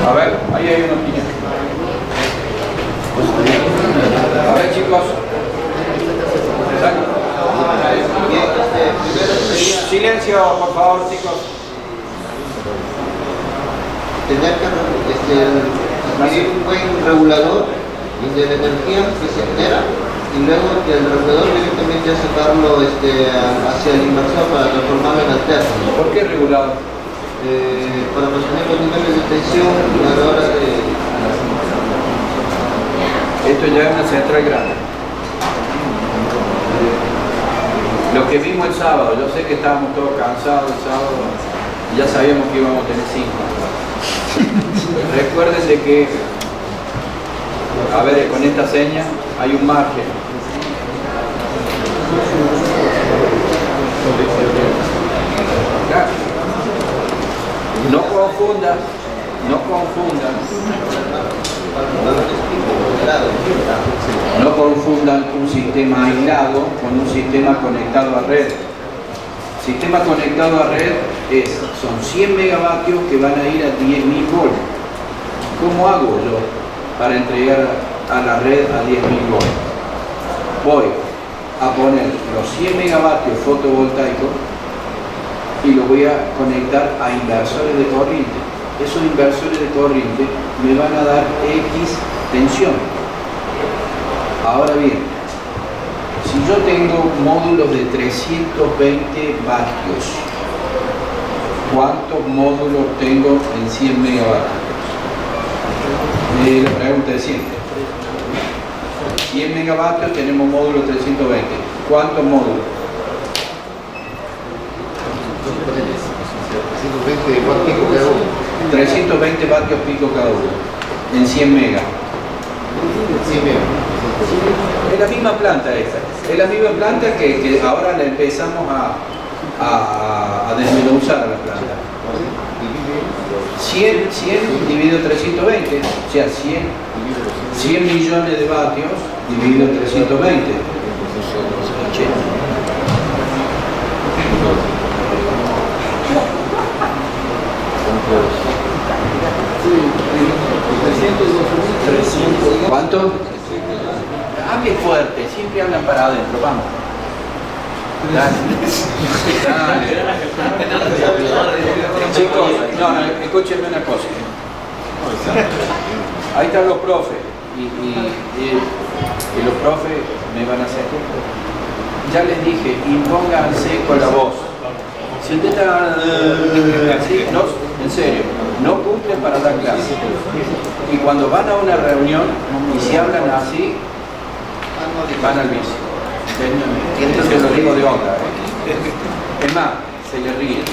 A ver, ahí hay una opinión. A ver, chicos. Silencio, por favor, chicos. Tener que adquirir un buen regulador de la energía que se genera y luego que el regulador directamente a sacarlo hacia el inversor para transformarlo en alterno. ¿Por qué regulado? Para mantener los niveles de tensión a la hora de... Esto ya es una central grande. Lo que vimos el sábado, yo sé que estábamos todos cansados el sábado, ya sabíamos que íbamos a tener 5. Recuerden de que, a ver, con esta seña hay un margen. No confundan, no confundan. No confundan un sistema aislado con un sistema conectado a red. Sistema conectado a red son 100 megavatios que van a ir a 10.000 volts. ¿Cómo hago yo para entregar a la red a 10.000 volts? Voy a poner los 100 megavatios fotovoltaicos y los voy a conectar a inversores de corriente. Esos inversores de corriente me van a dar X tensión. Ahora bien, si yo tengo módulos de 320 vatios, ¿cuántos módulos tengo en 100 megavatios? La pregunta es siempre. 100 megavatios tenemos módulo 320. ¿Cuántos módulos? 320 vatios pico cada uno en 100 megas. Es la misma planta esta. Es la misma planta que ahora la empezamos a desmenuzar a la planta. 100 dividido 320, o sea, 100 millones de vatios dividido 320. 80. ¿Cuánto? Hable fuerte, siempre hablan para adentro, vamos. Dale. Chicos, no, escúchenme una cosa. Ahí están los profes y los profes me van a hacer. Ya les dije, impónganse con la voz. Si usted está así, no, en serio, no cumplen para dar clase. Y cuando van a una reunión y si hablan así, van al vicio. Esto se lo digo de onda. Es más, se le ríen.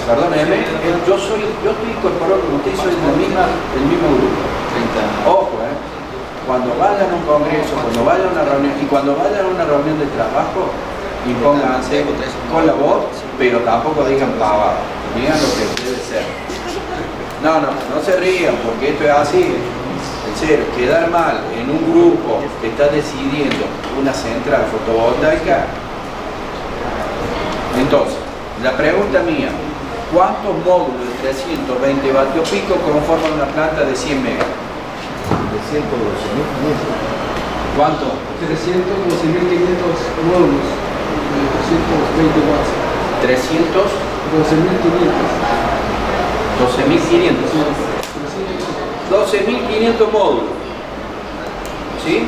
Perdóneme, yo estoy incorporado como usted, soy del mismo grupo. Ojo, cuando vayan a un congreso, cuando vayan a una reunión, y cuando vayan a una reunión de trabajo, impónganse con la voz, pero tampoco digan pavada, digan lo que debe ser. No se rían, porque esto es así. En serio, quedar mal en un grupo que está decidiendo una central fotovoltaica. Entonces, la pregunta mía, ¿cuántos módulos de 320 vatios pico conforman una planta de 100 megas? De 112.500. ¿Cuánto? 312.500 módulos de 220 watts. 12.500 módulos. ¿Sí?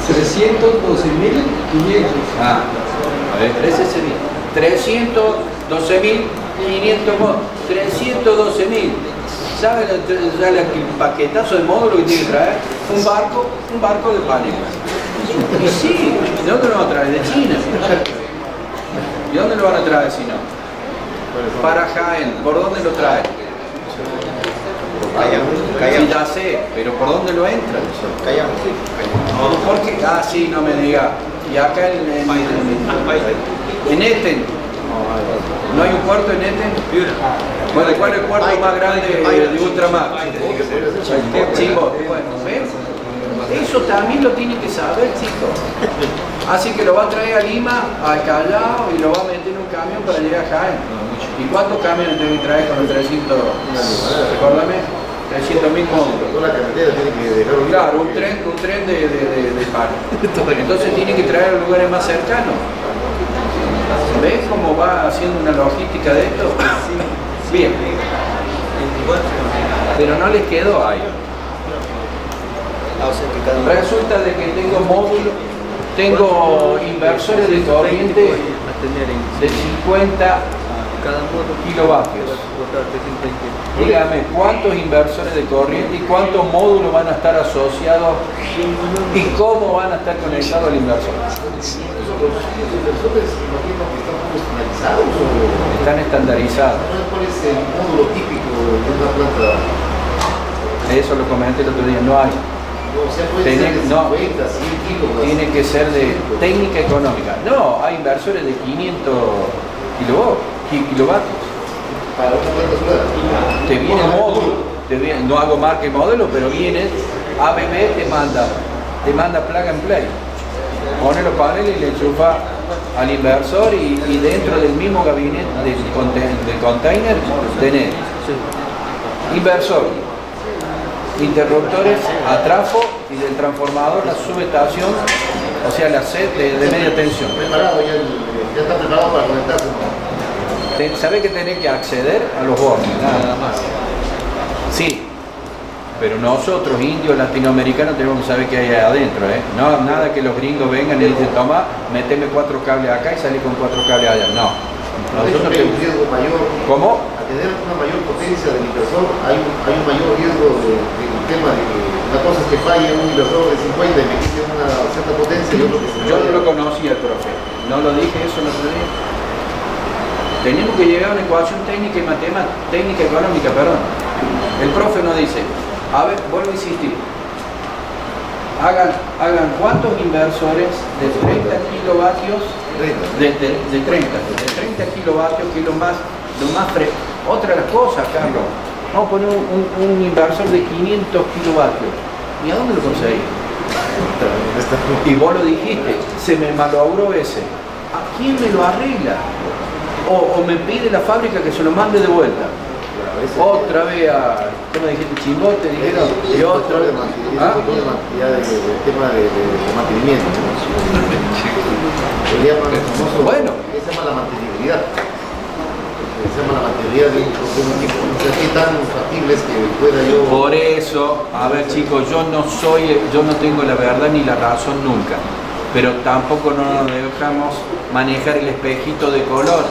312.500. A ver, 312.500 módulos. 312.000. ¿Saben el paquetazo de módulos que tiene que traer? Un barco de paneles. Y sí, ¿de dónde lo van a traer? De China. ¿Y dónde lo van a traer si no? Para Jaén. ¿Por dónde lo traen? Sí, ya sé, pero ¿por dónde lo entran? ¿Por qué? Ah, sí, no me diga. Y acá en Eten, ¿no hay un puerto en Eten? Bueno, ¿cuál es el puerto más grande de ultramar? Chicos, bueno, ¿ves? Eso también lo tienen que saber, chicos. Así que lo va a traer a Lima, al Callao, y lo va a meter en un camión para llegar a Jaén. ¿Y cuántos camiones tiene que traer con el 300? Recuérdame. 300.000 módulos. Toda la carretera tiene que dejarlo libre. Claro, un tren de par. Entonces tiene que traer a lugares más cercanos. ¿Ves cómo va haciendo una logística de esto? Bien. Pero no les quedó ahí. Resulta de que tengo módulos, tengo inversores de corriente de 50 kilovatios. Dígame, ¿cuántos inversores de corriente y cuántos módulos van a estar asociados y cómo van a estar conectados al inversor? Los inversores, imagino que están todos estandarizados o... Están estandarizados. ¿Cuál es el módulo típico de una planta? Eso lo comenté el otro día, no hay. O sea, puede ser de 50, 100 kilos. Tiene que ser de técnica económica. No, hay inversores de 500 kilovatios. Para una planta solar. Te viene el módulo, no hago marca y modelo, pero viene, ABB te manda plug and play. Pone los paneles y le enchufa al inversor y dentro del mismo gabinete del container tenés inversor, interruptores a trafo y del transformador la subestación, o sea la sed de media tensión. Preparado, ya está preparado para conectarse. Sabés que tenés que acceder a los bordes, nada más. Sí, pero nosotros, indios latinoamericanos, tenemos que saber qué hay ahí adentro, ¿eh? No, nada que los gringos vengan y dicen, toma, meteme 4 cables acá y salí con 4 cables allá. No. Nosotros hay un riesgo mayor. ¿Cómo? A tener una mayor potencia del inversor, hay un mayor riesgo del tema de que una cosa es que falle un inversor de 50 y me quite una cierta potencia y otro que se me Yo no vaya. lo conocía el profe, no lo dije eso el otro día. Tenemos que llegar a una ecuación técnica y matemática, técnica económica, perdón. El profe nos dice, a ver, vuelvo a insistir, hagan cuántos inversores de 30 kilovatios, de 30 kilovatios, que es lo más fresco. Otra de las cosas, Carlos, vamos a poner un inversor de 500 kilovatios. ¿Y a dónde lo conseguí? Y vos lo dijiste, se me malogró ese. ¿A quién me lo arregla? O me pide la fábrica que se lo mande de vuelta. Otra vez a, ¿cómo dijiste? Chimbote, dijeron, y otro. El tema de mantenimiento. Se llama el famoso, Bueno. se llama la mantenibilidad. Se llama la mantenibilidad de un equipo. O sea, ¿qué tan factible es que pueda yo...? Por eso, a ver chicos, yo no tengo la verdad ni la razón nunca, pero tampoco no nos dejamos manejar el espejito de color.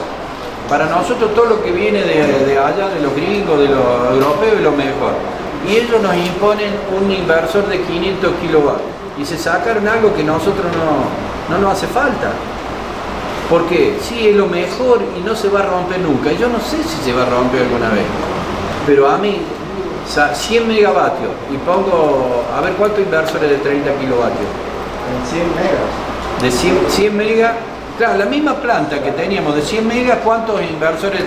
Para nosotros todo lo que viene de allá, de los gringos, de los europeos, es lo mejor. Y ellos nos imponen un inversor de 500 kilovatios y se sacaron algo que nosotros no nos hace falta. Porque sí, es lo mejor y no se va a romper nunca. Yo no sé si se va a romper alguna vez. Pero a mí, 100 megavatios y pongo, a ver cuántos inversores de 30 kilovatios. En 100 megas. De 100 megas, claro, la misma planta que teníamos de 100 megas, ¿cuántos inversores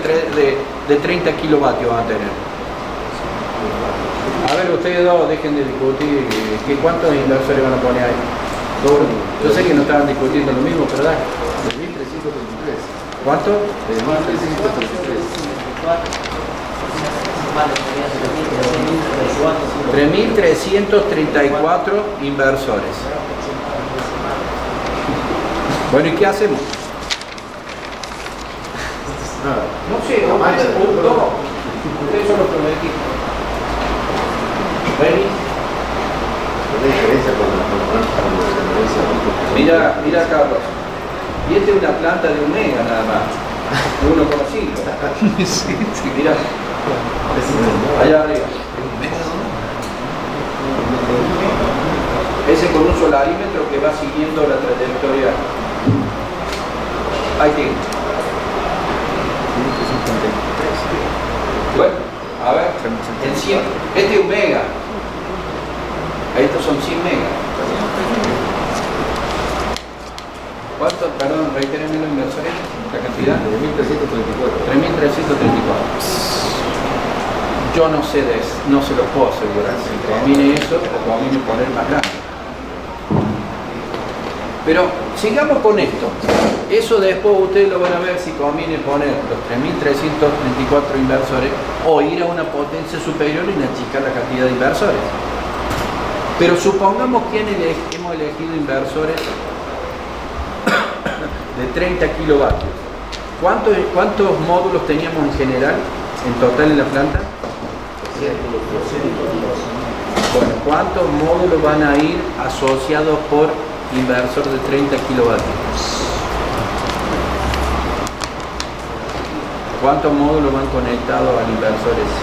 de 30 kilovatios van a tener? A ver, ustedes dos dejen de discutir, ¿cuántos inversores van a poner ahí? Yo sé que no estaban discutiendo lo mismo, pero dale. 3.333. ¿Cuánto? 3.333. 3.334 inversores. Bueno, ¿y qué hacemos? Nada. No sé, ustedes son los prometidos. ¿Ven? La diferencia con la Mira Carlos, y esta es una planta de 1 mega nada más, de 1,5. Sí. Mira, allá arriba. Ese con un solarímetro que va siguiendo la trayectoria. Ahí tiene. Bueno, a ver, en 100, este es 1 mega. Estos son 100 megas. ¿Cuánto? Perdón, reiteren los inversores, la cantidad. 3.334. 3.334. Yo no sé de eso, no se lo puedo asegurar si conviene eso o conviene poner más grande. Pero sigamos con esto. Eso después ustedes lo van a ver si conviene poner los 3.334 inversores o ir a una potencia superior y achicar la cantidad de inversores. Pero supongamos que hemos elegido inversores de 30 kilovatios. ¿Cuántos módulos teníamos en general, en total en la planta? Bueno, ¿cuántos módulos van a ir asociados por inversor de 30 kilovatios? ¿Cuántos módulos van conectados al inversor ese?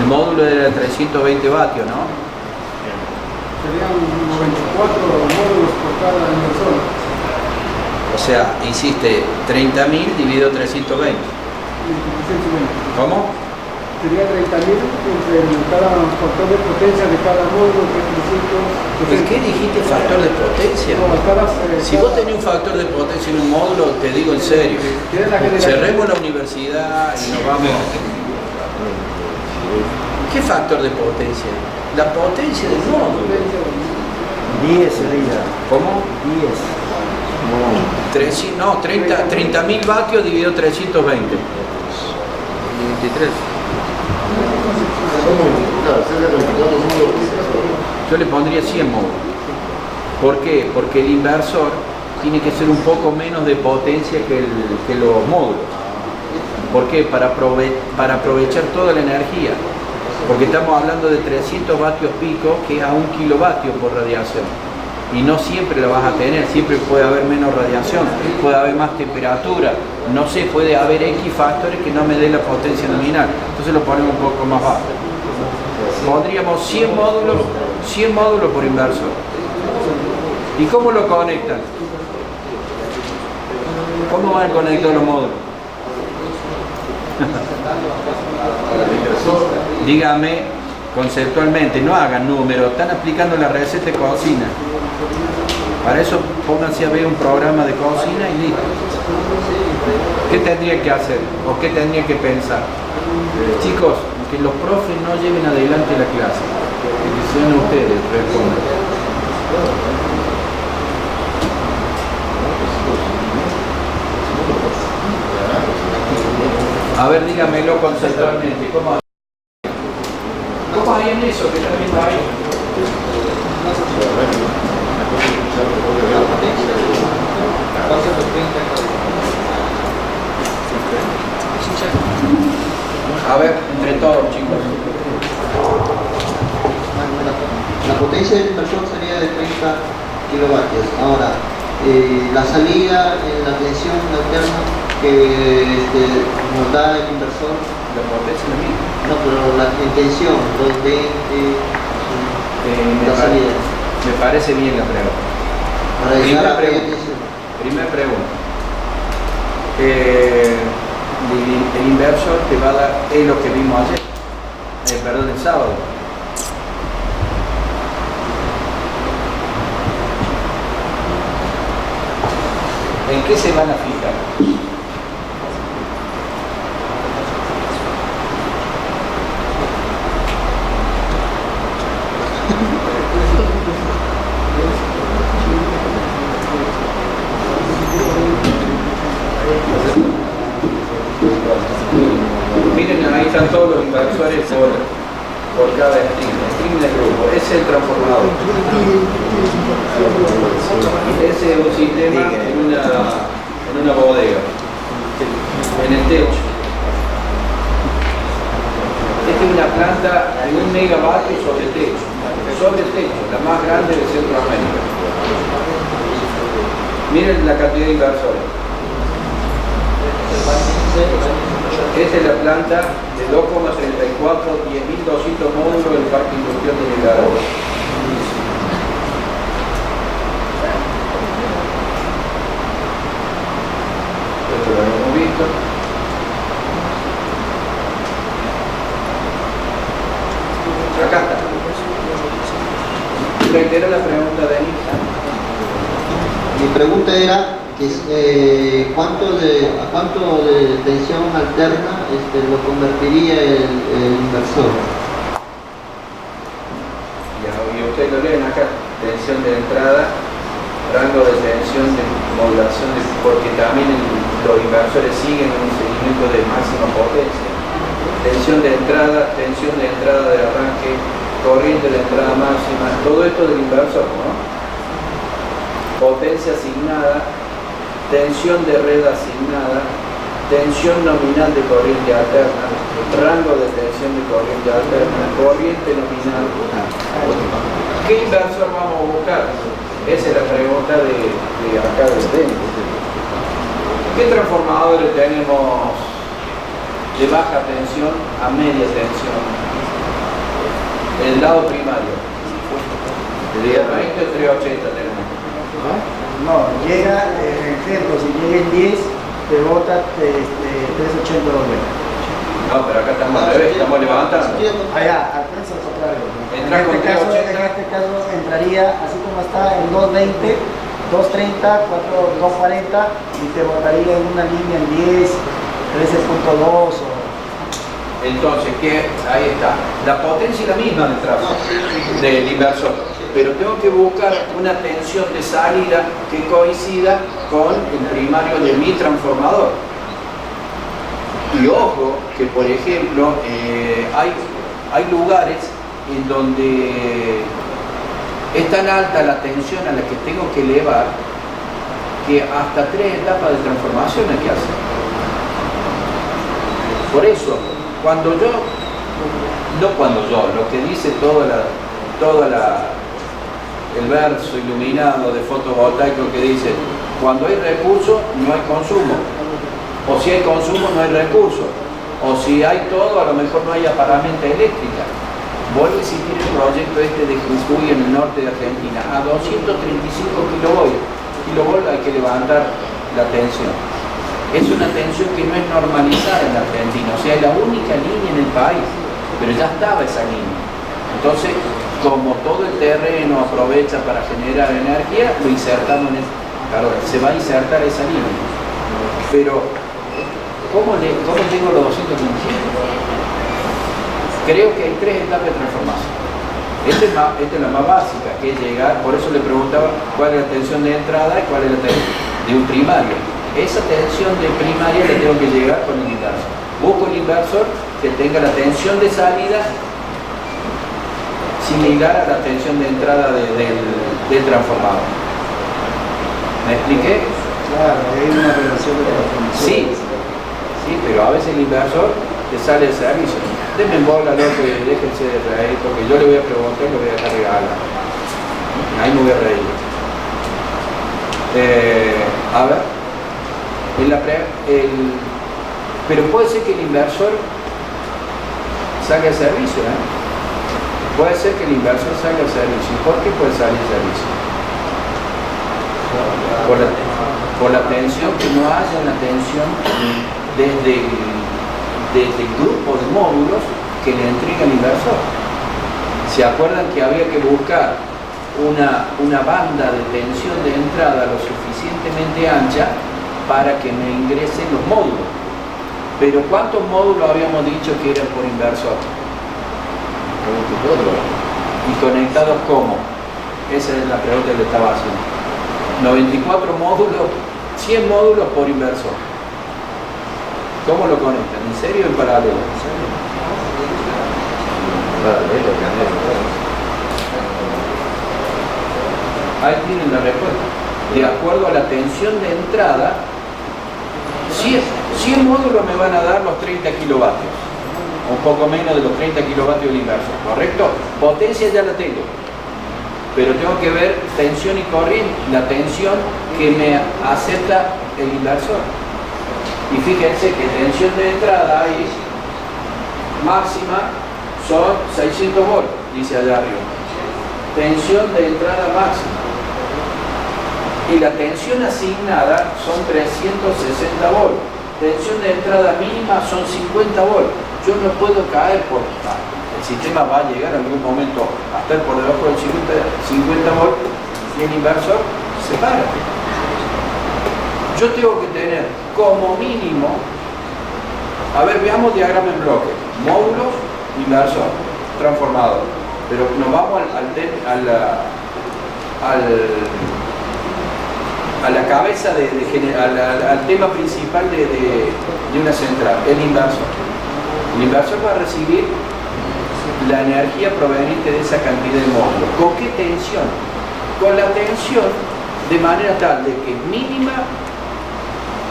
El módulo era de 320 vatios, ¿no? Serían 94 módulos por cada inversor. O sea, hiciste 30.000 dividido 320. 120. ¿Cómo? Sería 30.000 entre cada factor de potencia de cada módulo, que es 300. ¿El qué dijiste factor de potencia? Si vos tenés un factor de potencia en un módulo, te digo en serio, cerremos la universidad y nos vamos. ¿Qué factor de potencia? La potencia del módulo. 10 sería. ¿Cómo? 10. No, 30.000 vatios dividido 320. 23. Yo le pondría 100 módulos. ¿Por qué? Porque el inversor tiene que ser un poco menos de potencia que los módulos. ¿Por qué? Para aprovechar toda la energía. Porque estamos hablando de 300 vatios pico, que es a 1 kilovatio por radiación. Y no siempre la vas a tener, siempre puede haber menos radiación, puede haber más temperatura, no sé, puede haber X factores que no me den la potencia nominal. Entonces lo ponemos un poco más bajo. Pondríamos 100 módulos por inversor. ¿Y cómo lo conectan? ¿Cómo van a conectar los módulos? Dígame conceptualmente, no hagan números, están aplicando la receta de cocina. Para eso pónganse a ver un programa de cocina y listo. ¿Qué tendría que hacer? ¿O qué tendría que pensar? Chicos, que los profes no lleven adelante la clase, que sean ustedes, respondan. A ver, dígamelo conceptualmente. ¿Cómo harían eso? ¿Qué también va ahí? A ver, entre todos, chicos. La potencia del inversor sería de 30 kilovatios. Ahora, la salida en la tensión alterna que nos da el inversor. La potencia es la misma. No, pero la tensión, 220, la salida. Me parece bien la pregunta. Para llegar a aquella tensión. Primera pregunta. El inversor te va a dar, es lo que vimos ayer, perdón, el sábado. ¿En qué se van a fijar? Miren, ahí están todos los inversores por cada stream del grupo. Ese es el transformador. Ese es un sistema en una bodega, en el techo. Esta es una planta de 1 megavatio sobre el techo, la más grande de Centroamérica. Miren la cantidad de inversores. Esta es la planta de 2,34, 10.200 módulos del Parque Industrial de Nicaragua. Esto lo hemos visto. Acá está. Reitero la pregunta de Anita. Mi pregunta era que, ¿cuánto de tensión alterna lo convertiría el inversor? Y ustedes lo leen acá, tensión tensión de entrada, rango de tensión de modulación, porque también los inversores siguen un seguimiento de máxima potencia. Tensión de entrada de arranque, corriente de entrada máxima, todo esto del inversor, ¿no? Potencia asignada, tensión de red asignada, tensión nominal de corriente alterna, rango de tensión de corriente alterna, corriente nominal. ¿Qué inversor vamos a buscar? Esa es la pregunta de acá del dentro. ¿Qué transformadores tenemos de baja tensión a media tensión? El lado primario. ¿El 20 o 380 tenemos? No, llega, ejemplo, si llega en 10, te bota 380 dólares. No, pero acá estamos al revés, estamos levantando. Allá, alcanza al contrario. Entra con 380. En este caso entraría así como está en 220, 230, 240 y te botaría en una línea en 10, 13.2 o... Entonces, ahí está. La potencia es la misma del inversor, pero tengo que buscar una tensión de salida que coincida con el primario de mi transformador. Y ojo que, por ejemplo, hay lugares en donde es tan alta la tensión a la que tengo que elevar que hasta 3 etapas de transformación hay que hacer. Por eso, lo que dice el verso iluminado de fotovoltaico que dice, cuando hay recurso no hay consumo, o si hay consumo no hay recurso, o si hay todo a lo mejor no hay aparamenta eléctrica. Vuelve a existir el proyecto este de Jujuy en el norte de Argentina, a 235 kilovolts hay que levantar la tensión. Es una tensión que no es normalizada en la Argentina, o sea, es la única línea en el país, pero ya estaba esa línea. Entonces, como todo el terreno aprovecha para generar energía, lo insertamos se va a insertar esa línea. Pero, ¿cómo tengo los 225? Creo que hay 3 etapas de transformación. Esta es la más básica, que es llegar, por eso le preguntaba cuál es la tensión de entrada y cuál es la tensión de un primario. Esa tensión de primaria le tengo que llegar con el inversor. Busco el inversor que tenga la tensión de salida similar a la tensión de entrada del transformador. ¿Me expliqué? Claro, hay una relación de transformación. Sí, pero a veces el inversor te sale de servicio. Denme en bola, loco, y déjense de reír, porque yo le voy a preguntar y lo voy a dejar regalar. Ahí me voy a reír. A ver. Pero puede ser que el inversor salga de servicio, ¿eh? Puede ser que el inversor salga de servicio. ¿Por qué puede salir de servicio? Por la tensión, que no haya una tensión desde el grupo de módulos que le entrega el inversor. ¿Se acuerdan que había que buscar una banda de tensión de entrada lo suficientemente ancha para que me ingresen los módulos? Pero ¿cuántos módulos habíamos dicho que eran por inversor? ¿Y conectados cómo? Esa es la pregunta que le estaba haciendo. 94 módulos, 100 módulos por inversor. ¿Cómo lo conectan? ¿En serio o en paralelo? Ahí tienen la respuesta. De acuerdo a la tensión de entrada, 100 módulos me van a dar los 30 kilovatios. Un poco menos de los 30 kilovatios del inversor, ¿correcto? Potencia ya la tengo. Pero tengo que ver tensión y corriente, la tensión que me acepta el inversor. Y fíjense que tensión de entrada ahí máxima son 600 volts, dice allá arriba. Tensión de entrada máxima. Y la tensión asignada son 360 volts. Tensión de entrada mínima son 50 volts. Yo no puedo caer el sistema va a llegar en algún momento a estar por debajo del 50 volts y el inversor se para. Yo tengo que tener como mínimo, a ver, veamos diagrama en bloque, módulos, inversor, transformador, pero nos vamos a la cabeza, al tema principal de una central, el inversor. El inversor va a recibir la energía proveniente de esa cantidad de módulos. ¿Con qué tensión? Con la tensión de manera tal de que es mínima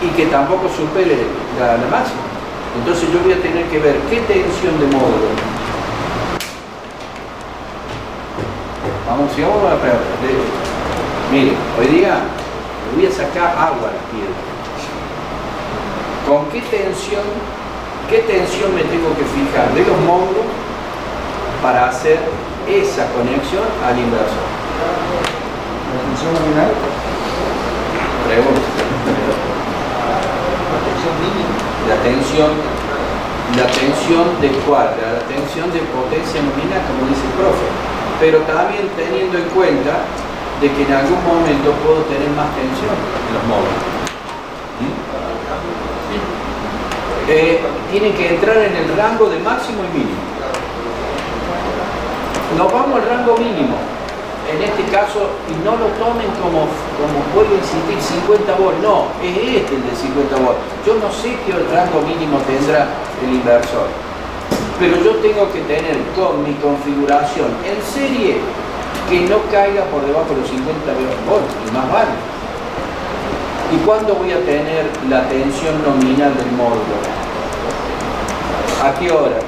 y que tampoco supere la máxima. Entonces yo voy a tener que ver qué tensión de módulo. Vamos, si vamos a ver. Mire, hoy día le voy a sacar agua a la piedra. ¿Con qué tensión me tengo que fijar de los módulos para hacer esa conexión al inversor? ¿La tensión nominal? Pregunta. La tensión de cuál? La tensión de potencia nominal, como dice el profe. Pero también teniendo en cuenta de que en algún momento puedo tener más tensión en los módulos. Tienen que entrar en el rango de máximo y mínimo. Nos vamos al rango mínimo. En este caso, y no lo tomen como puede insistir 50 volts, no, es este el de 50 volts. Yo no sé qué rango mínimo tendrá el inversor, pero yo tengo que tener con mi configuración en serie que no caiga por debajo de los 50 volts, y más vale. ¿Y cuándo voy a tener la tensión nominal del módulo? ¿A qué hora?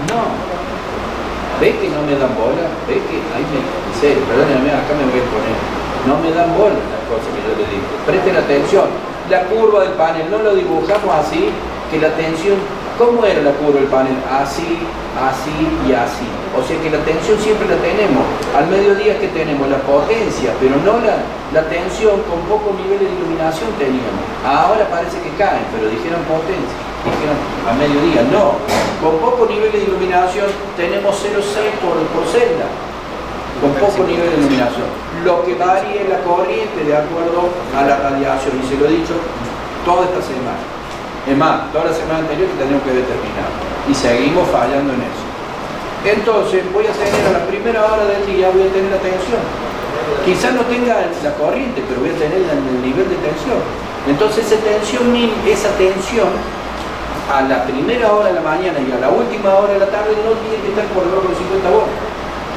No. ¿Ves que no me dan bola? ¿Ves que ahí en serio, perdónenme, acá me voy a poner? No me dan bola las cosas que yo les digo. Presten atención. La curva del panel, no lo dibujamos así, que la tensión, ¿cómo era la curva del panel? Así, así y así. O sea que la tensión siempre la tenemos. Al mediodía que tenemos la potencia, pero no la tensión con poco nivel de iluminación teníamos. Ahora parece que caen, pero dijeron potencia. Dijeron a mediodía, no, con poco nivel de iluminación tenemos 0,6 por celda, con poco nivel de iluminación. Lo que varía es la corriente de acuerdo a la radiación, y se lo he dicho toda esta semana. Es más, toda la semana anterior que tenemos que determinar, y seguimos fallando en eso. Entonces voy a tener a la primera hora del día, voy a tener la tensión. Quizás no tenga la corriente, pero voy a tener el nivel de tensión. Entonces esa tensión a la primera hora de la mañana y a la última hora de la tarde no tiene que estar por debajo de 50 volts.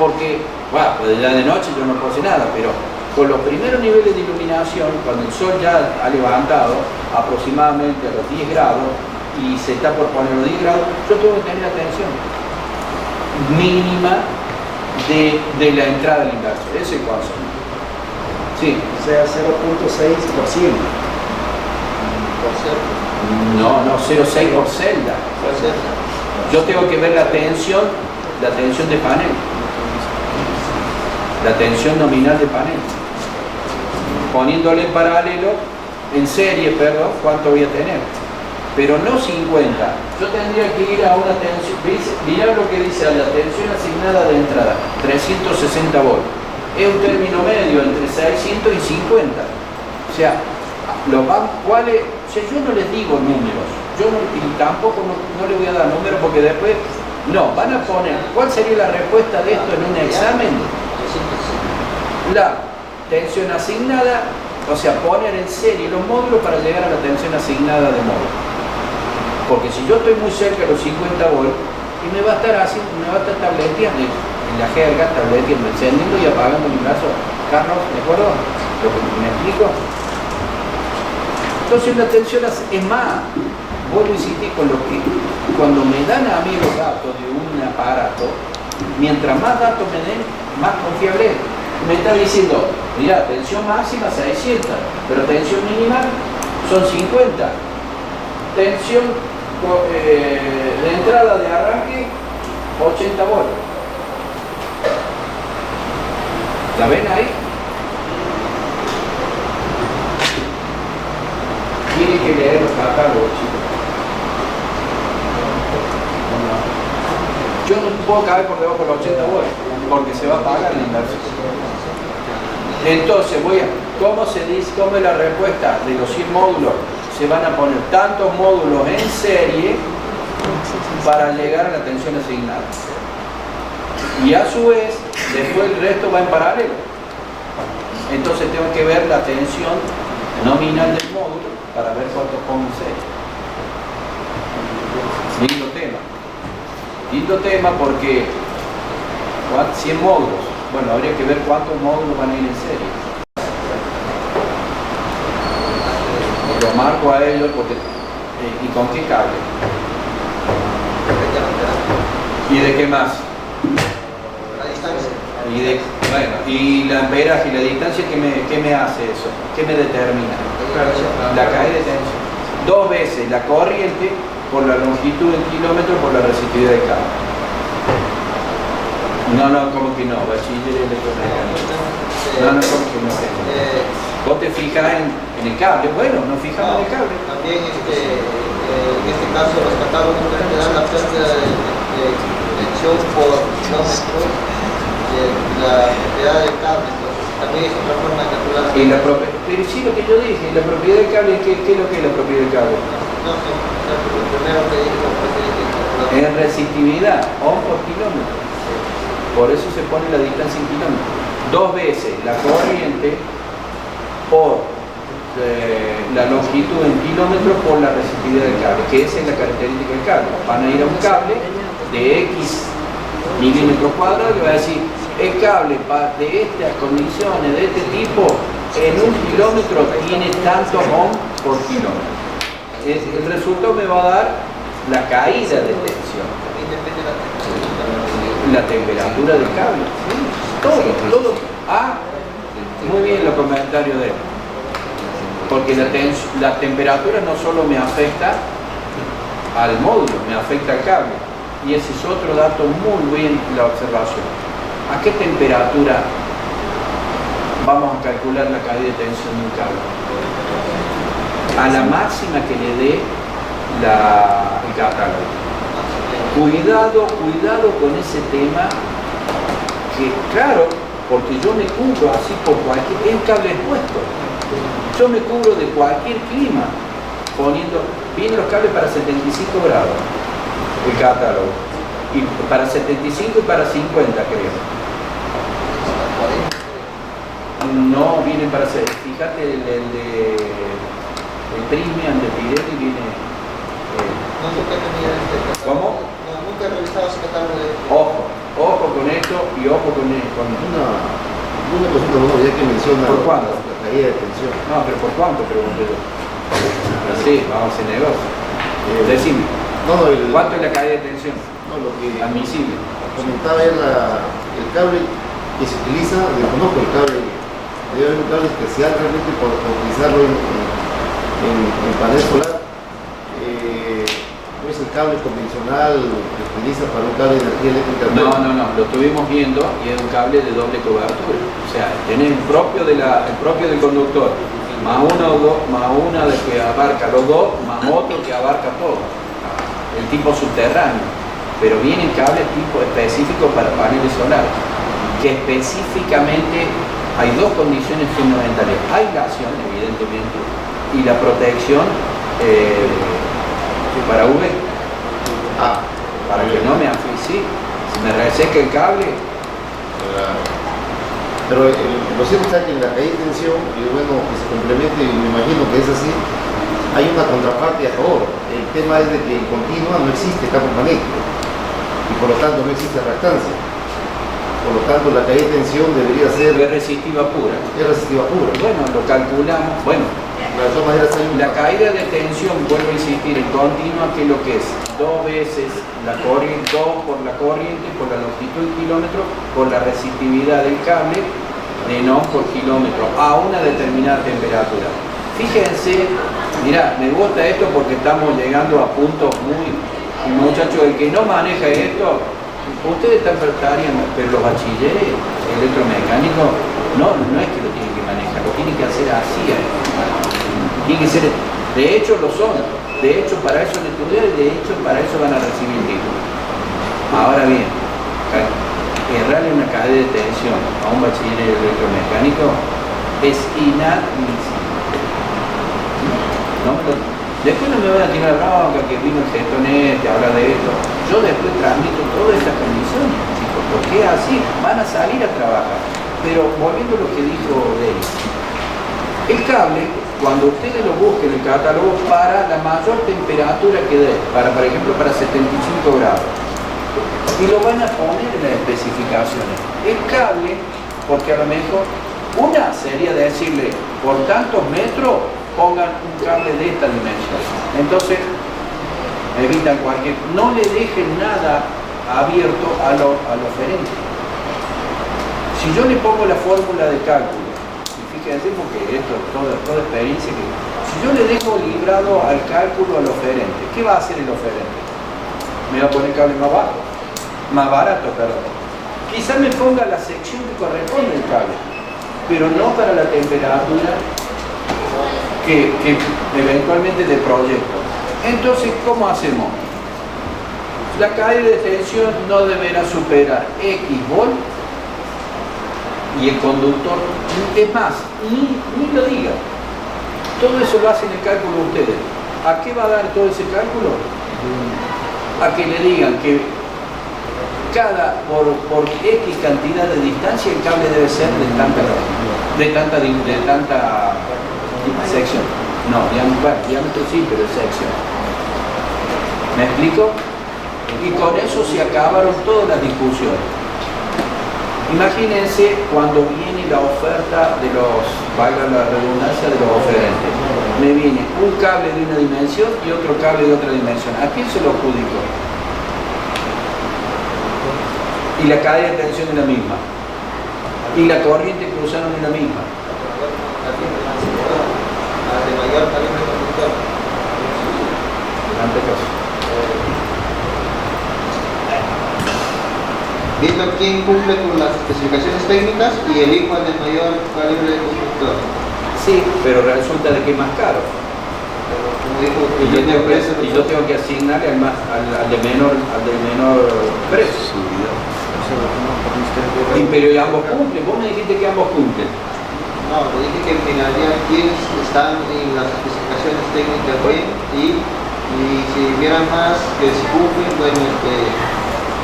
Porque, bueno, pues ya de noche yo no puedo hacer nada, pero con los primeros niveles de iluminación, cuando el sol ya ha levantado aproximadamente a los 10 grados y se está por poner los 10 grados, yo tengo que tener la tensión mínima de la entrada del inversor. Ese es el concepto. Sí. O sea, 0,6%. No, 0,6 por celda. Yo tengo que ver la tensión de panel. La tensión nominal de panel. Poniéndole en paralelo, en serie, perdón, cuánto voy a tener. Pero no 50. Yo tendría que ir a una tensión, mirá lo que dice la tensión asignada de entrada, 360 volts. Es un término medio entre 600 y 50. O sea, ¿cuáles? O sea, yo no les digo números, y tampoco no les voy a dar números porque después, no, van a poner, ¿cuál sería la respuesta de esto en un examen? La tensión asignada, o sea, poner en serie los módulos para llegar a la tensión asignada de módulo. Porque si yo estoy muy cerca de los 50 volts, y me va a estar tableteando, en la jerga, tableteando, encendiendo y apagando mi brazo. Carlos, ¿de acuerdo? ¿Lo que me explico? Entonces la tensión es más, vuelvo a insistir con lo que cuando me dan a mí los datos de un aparato, mientras más datos me den, más confiable es. Me está diciendo, mira, tensión máxima 600, pero tensión mínima son 50. Tensión de entrada de arranque 80 volts. ¿La ven ahí? Tienen que leer los catálogos, chicos. Yo no puedo caer por debajo de los 80 volts porque se va a apagar el inversor. Entonces ¿cómo es la respuesta de los 100 módulos? Se van a poner tantos módulos en serie para llegar a la tensión asignada. Y a su vez después el resto va en paralelo. Entonces tengo que ver la tensión nominal del módulo para ver cuánto pongo en serie. Lindo tema. Lindo tema porque 100 módulos. Bueno, habría que ver cuántos módulos van a ir en serie. Lo marco a ellos porque... ¿y con qué cable? ¿Y de qué más? La distancia. Y la amperaje y la distancia, ¿qué me hace eso? ¿Qué me determina? La caída de tensión. 2 veces la corriente por la longitud en kilómetros por la resistividad del cable. No, como que no, bachiller electromecánico. No, como que no. Vos te fijas en el cable, bueno, nos fijamos en el cable. También en este caso los catálogos te dan la pérdida de tensión por kilómetro de la propiedad del cable, entonces también es otra forma de calcular. Pero sí, lo que yo dije, la propiedad del cable, ¿qué es lo que es la propiedad del cable? No, lo primero que dije fue Es resistividad, ohm por kilómetro. Por eso se pone la distancia en kilómetros. 2 veces la corriente por la longitud en kilómetros por la resistividad del cable, que esa es la característica del cable. Van a ir a un cable de X milímetros cuadrados y va a decir, el cable de estas condiciones, de este tipo, en 1 kilómetro tiene tantos ohm por kilómetro. El resultado me va a dar la caída de tensión. La temperatura del cable. Todo. Ah, muy bien los comentarios de él. Porque la temperatura no solo me afecta al módulo, me afecta al cable. Y ese es otro dato muy bien, la observación. ¿A qué temperatura vamos a calcular la caída de tensión de un cable? A la máxima que le dé el catálogo. Cuidado con ese tema, que claro, porque yo me cubro así por cualquier, es cable expuesto. Yo me cubro de cualquier clima, vienen los cables para 75 grados, el catálogo, y para 75 y para 50 creo. No vienen para hacer, fíjate el Primian de Pirelli viene... ¿Cómo? Nunca he revisado ese catálogo de... Ojo con esto y ojo con Una cosita nueva ya que menciona ¿Por cuánto? la caída de tensión. No, pero ¿por cuánto? Pregunté yo. Sí, vamos a hacer negocio. Decime, ¿cuánto es la caída de tensión? No, lo que Admisible. comentaba era el cable que se utiliza, desconozco el cable, debe haber un cable especial realmente para utilizarlo en panel solar. No es el cable convencional que se utiliza para un cable de energía eléctrica. No, lo estuvimos viendo y es un cable de doble cobertura. O sea, tenés el propio del conductor, más una de que abarca los dos, más otro que abarca todo. El tipo subterráneo. Pero vienen cables tipo específicos para paneles solares, que específicamente hay 2 condiciones fundamentales: aislación, evidentemente, y la protección para UV. Para que no me asfixie, si me reseca el cable. Pero lo cierto está que en la caída de tensión, y bueno, que se complemente, y me imagino que es así, hay una contraparte a favor. El tema es de que en continua no existe campo magnético y por lo tanto no existe reactancia. Por lo tanto, la caída de tensión debería ser... Es resistiva pura. Es resistiva pura. Bueno, lo calculamos. Bueno, de todas maneras hay la caída de tensión, vuelvo a insistir, en continua, que es lo que es 2 veces la corriente, 2 por la corriente, por la longitud del kilómetro, por la resistividad del cable, de no por kilómetro, a una determinada temperatura. Fíjense, mirá, me gusta esto porque estamos llegando a puntos muy... Muchachos, el que no maneja esto, ustedes estarían, pero los bachilleres electromecánicos, no es que lo tienen que manejar, lo tienen que hacer así. Tiene que ser, de hecho lo son, de hecho para eso han estudiado y de hecho para eso van a recibir el título. Ahora bien, errarle una cadena de tensión a un bachiller electromecánico es inadmisible. Después no me van a tirar bronca que vino el Getonet, que habla de esto. Yo después transmito todas estas condiciones, chicos. porque es así, van a salir a trabajar. Pero volviendo a lo que dijo Denis, el cable, cuando ustedes lo busquen en el catálogo, para la mayor temperatura que dé, por ejemplo, para 75 grados, y lo van a poner en las especificaciones. El cable, porque a lo mejor una sería decirle, por tantos metros pongan un cable de esta dimensión. Entonces, evitan no le dejen nada abierto a lo oferente. Si yo le pongo la fórmula de cálculo, y fíjense porque esto es toda experiencia que si yo le dejo librado al cálculo al oferente, ¿qué va a hacer el oferente? Me va a poner cable más barato, perdón. Quizá me ponga la sección que corresponde al cable, pero no para la temperatura que eventualmente de proyecto. Entonces, ¿cómo hacemos? La caída de tensión no deberá superar X volt y el conductor, es más, ni lo diga. Todo eso lo hacen el cálculo ustedes. ¿A qué va a dar todo ese cálculo? A que le digan que por X cantidad de distancia el cable debe ser de tanta sección. No, diámetro sí, pero sección. ¿Me explico? Y con eso se acabaron todas las discusiones. Imagínense cuando viene la oferta de valga la redundancia, de los oferentes. Me viene un cable de una dimensión y otro cable de otra dimensión. ¿A quién se lo adjudico? Y la caída de tensión es la misma. Y la corriente cruzaron es la misma. Viendo quién cumple con las especificaciones técnicas y elijo al de mayor calibre de conductor. Sí, pero resulta de que es más caro. Como dijo, Y yo tengo que asignarle al de menor precio. Pero y ambos cumplen. Vos me dijiste que ambos cumplen. No, le dije que en finalidad quienes están en las especificaciones técnicas bien y si vieran más que si cumplen, bueno,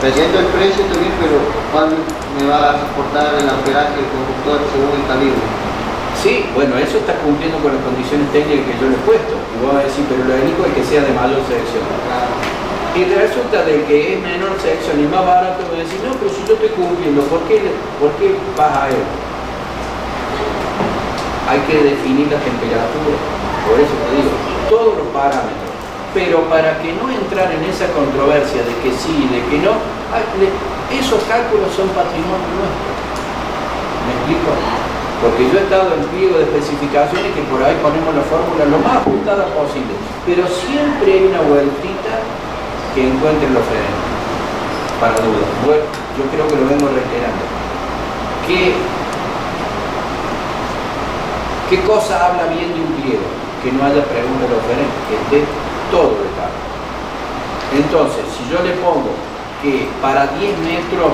presento el precio también, pero ¿cuál me va a soportar el amperaje del conductor según el calibre? Sí, bueno, eso está cumpliendo con las condiciones técnicas que yo le he puesto. Y vos vas a decir, pero lo único es que sea de mayor sección. Claro. Y resulta de que es menor sección y más barato, voy a decir, no, pero si yo estoy cumpliendo, ¿por qué vas a él? Hay que definir la temperatura, por eso te digo, todos los parámetros. Pero para que no entrar en esa controversia de que sí, de que no, esos cálculos son patrimonio nuestro. ¿Me explico? Porque yo he estado en pliego de especificaciones que por ahí ponemos la fórmula lo más ajustada posible, pero siempre hay una vueltita que encuentre los frenos, para dudas. Bueno, yo creo que lo vengo reiterando. ¿Qué cosa habla bien de un pliego? Que no haya pregunta de los frenos, que esté todo el cable. Entonces, si yo le pongo que para 10 metros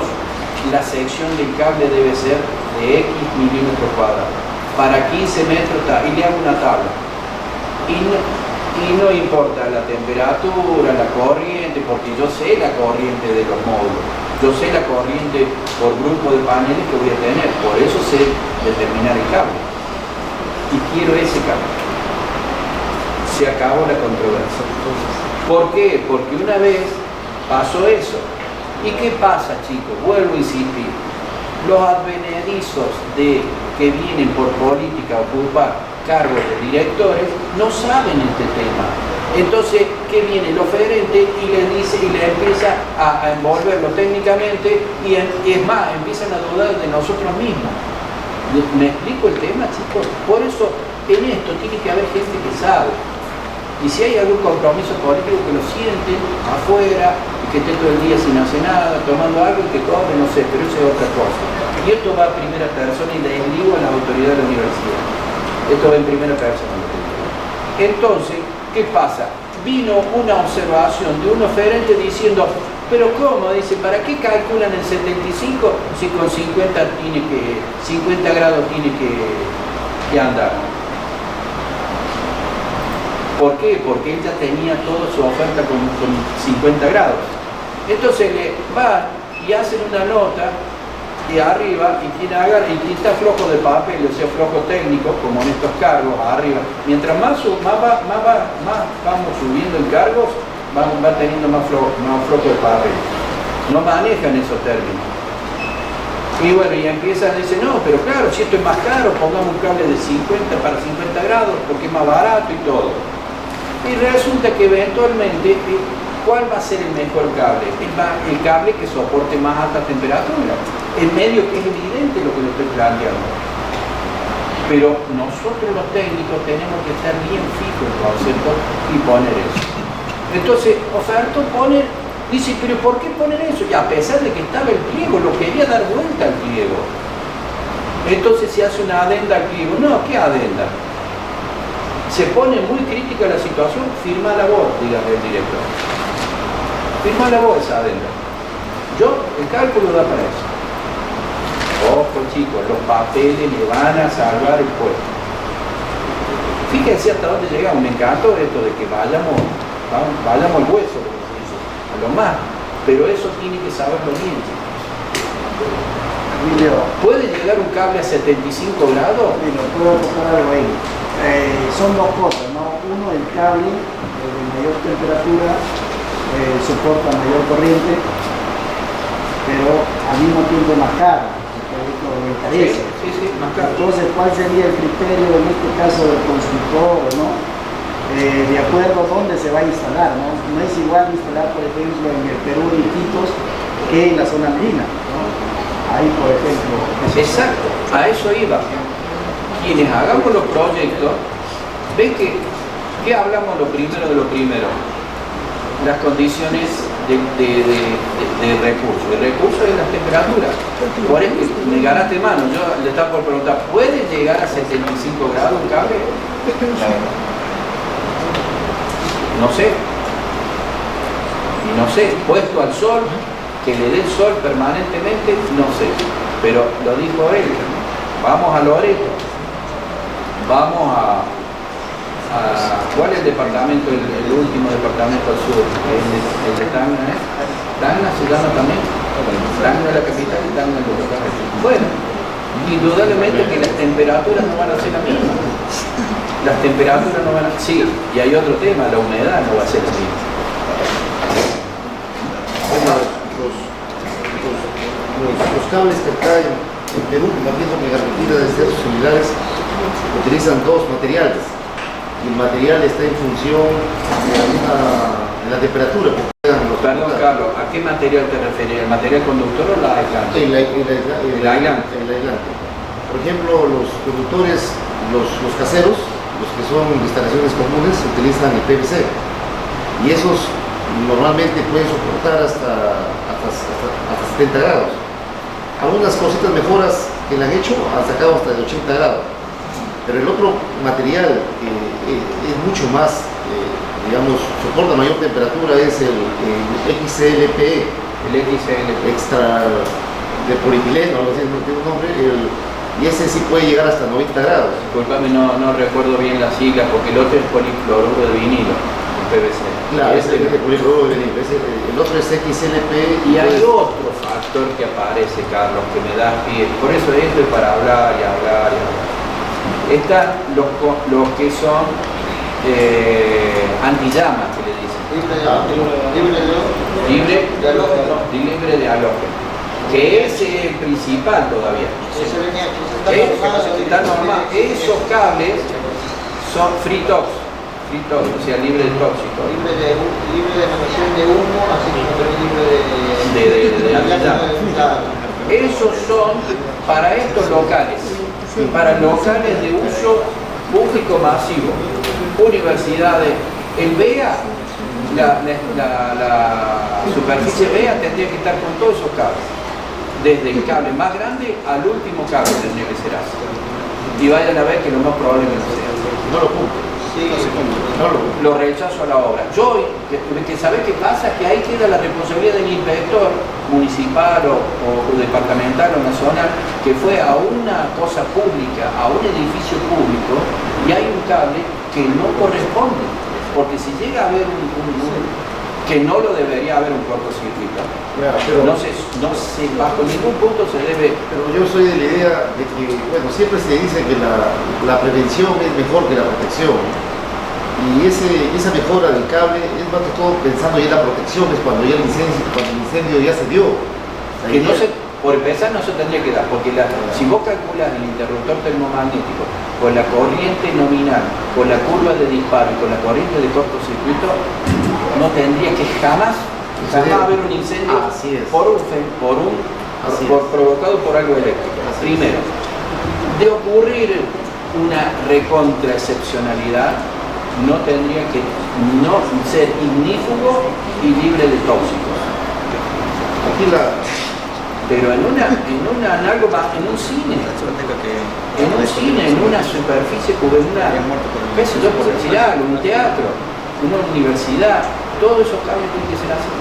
la sección del cable debe ser de X milímetros cuadrados, para 15 metros y le hago una tabla, y no importa la temperatura, la corriente, porque yo sé la corriente de los módulos, yo sé la corriente por grupo de paneles que voy a tener, por eso sé determinar el cable y quiero ese cable. Se acabó la controversia. ¿Por qué? Porque una vez pasó eso. ¿Y qué pasa, chicos? Vuelvo a insistir. Los advenedizos que vienen por política a ocupar cargos de directores no saben este tema. Entonces, ¿qué viene el oferente y le dice y le empieza a envolverlo técnicamente y es más, empiezan a dudar de nosotros mismos? ¿Me explico el tema, chicos? Por eso, en esto tiene que haber gente que sabe. Y si hay algún compromiso político que lo sienten afuera y que esté todo el día sin hacer nada, tomando algo y que cobre, no sé, pero eso es otra cosa. Y esto va a primera persona y le digo a la autoridad de la universidad. Esto va en primera persona. Entonces, ¿qué pasa? Vino una observación de un oferente diciendo, pero ¿cómo? Dice, ¿para qué calculan el 75 si con 50 grados tiene que andar? ¿Por qué? Porque él ya tenía toda su oferta con 50 grados. Entonces le va y hacen una nota y arriba, y quien está flojo de papel, o sea, flojo técnico, como en estos cargos, arriba, mientras más vamos subiendo en cargos, va teniendo más flojo de papel. No manejan esos términos. Y bueno, y empiezan a decir, no, pero claro, si esto es más caro, pongamos un cable de 50 para 50 grados, porque es más barato y todo. Y resulta que eventualmente, ¿cuál va a ser el mejor cable? El cable que soporte más alta temperatura. En medio que es evidente lo que le estoy planteando. Pero nosotros los técnicos tenemos que estar bien fijos en el concepto y poner eso. Entonces, Oferto dice, pero ¿por qué poner eso? Y a pesar de que estaba el pliego, lo quería dar vuelta al pliego. Entonces se hace una adenda al pliego. No, ¿qué adenda? Se pone muy crítica la situación, firma la voz, dígame el director. Firma la voz esa adenda. El cálculo da para eso. Ojo chicos, los papeles le van a salvar el puesto. Fíjense hasta dónde llegamos. Me encantó esto de que vayamos al hueso, como se dice, a lo más. Pero eso tiene que saberlo bien, chicos. ¿Puede llegar un cable a 75 grados? Mira, puedo tocar algo ahí. Son dos cosas, ¿no? Uno, el cable de mayor temperatura soporta mayor corriente, pero al mismo tiempo más caro, porque lo encarece. Sí, más caro. Entonces, ¿cuál sería el criterio en este caso del constructor, ¿no? De acuerdo a dónde se va a instalar, ¿no? No es igual instalar, por ejemplo, en el Perú de Iquitos que en la zona andina, ¿no? Ahí, por ejemplo. Exacto, a eso iba. Quienes hagamos los proyectos, ven que hablamos lo primero de lo primero. Las condiciones de recursos. El recurso es la temperatura. Por ejemplo, me ganaste mano. Yo le estaba por preguntar, ¿puede llegar a 75 grados un cable? No sé. Y no sé, puesto al sol, que le dé el sol permanentemente, no sé. Pero lo dijo él. Vamos a Loreto. Vamos a ¿cuál es el departamento, el último departamento al sur? El de Tacna, ¿eh? Tacna se llama también. Tacna es la capital y Tacna es el lugar. Bueno, indudablemente que las temperaturas no van a ser las mismas. Las temperaturas no van a... Sí, y hay otro tema, la humedad no va a ser la misma. Bueno, los cables que acá en Perú, imagino que en Argentina de ser similares, utilizan dos materiales. El material está en función de la temperatura. Perdón, Carlos, ¿a qué material te refieres? ¿El material conductor o la aislante? El aislante. Por ejemplo, los conductores, los caseros, los que son de instalaciones comunes, utilizan el PVC. Y esos normalmente pueden soportar hasta 70 grados. Algunas cositas mejoras que le han hecho han sacado hasta de 80 grados. Pero el otro material es mucho más, digamos, soporta mayor temperatura, es el XLPE. El XLPE. Extra de polietileno, algo así, no tiene un nombre. Y ese sí puede llegar hasta 90 grados. Disculpame, no recuerdo bien la sigla, porque el otro es polifluoruro de vinilo, el PVC. Claro, ese es el polifluoruro de vinilo. El otro es XLPE. Y hay otro factor que aparece, Carlos, que me da pie. Por eso esto es para hablar y hablar y hablar. Están los que son antillamas, que le dicen. Libre de halógeno. Que ese es el principal todavía. Está normal. Esos cables son free tox, o sea, libre de tóxicos. Libre de emisión de humo, así como libre de antillama. Esos son para estos locales. Para locales de uso público masivo, universidades, el BEA, la superficie BEA tendría que estar con todos esos cables, desde el cable más grande al último cable tendría que ser así. Y vayan a ver que lo más probable es que no sea. No lo cumple. Sí, Lo rechazo a la obra. Yo, que ¿sabés qué pasa? Que ahí queda la responsabilidad del inspector municipal o departamental o nacional que fue a una cosa pública, a un edificio público, y hay un cable que no corresponde. Porque si llega a haber que no lo debería haber un cortocircuito. Claro, pero, No se, bajo ningún punto se debe. pero yo soy de la idea de que, bueno, siempre se dice que la prevención es mejor que la protección. Y esa mejora del cable es más que todo pensando ya en la protección, es cuando ya cuando el incendio ya se dio. La Que no idea- se, por empezar no se tendría que dar, porque si vos calculas el interruptor termomagnético con la corriente nominal, con la curva de disparo y con la corriente de cortocircuito, no tendría que jamás haber un incendio Así es. Así provocado por algo eléctrico. Así es. Primero, de ocurrir una recontra excepcionalidad, no tendría que no ser ignífugo y libre de tóxicos. Aquí Pero en algo más, en un cine, en una superficie cubierta, qué sé yo, por decir algo, un teatro, una universidad, todos esos cambios tienen que ser así.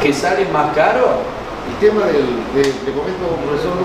Que salen más caros. el tema le comento, profesor,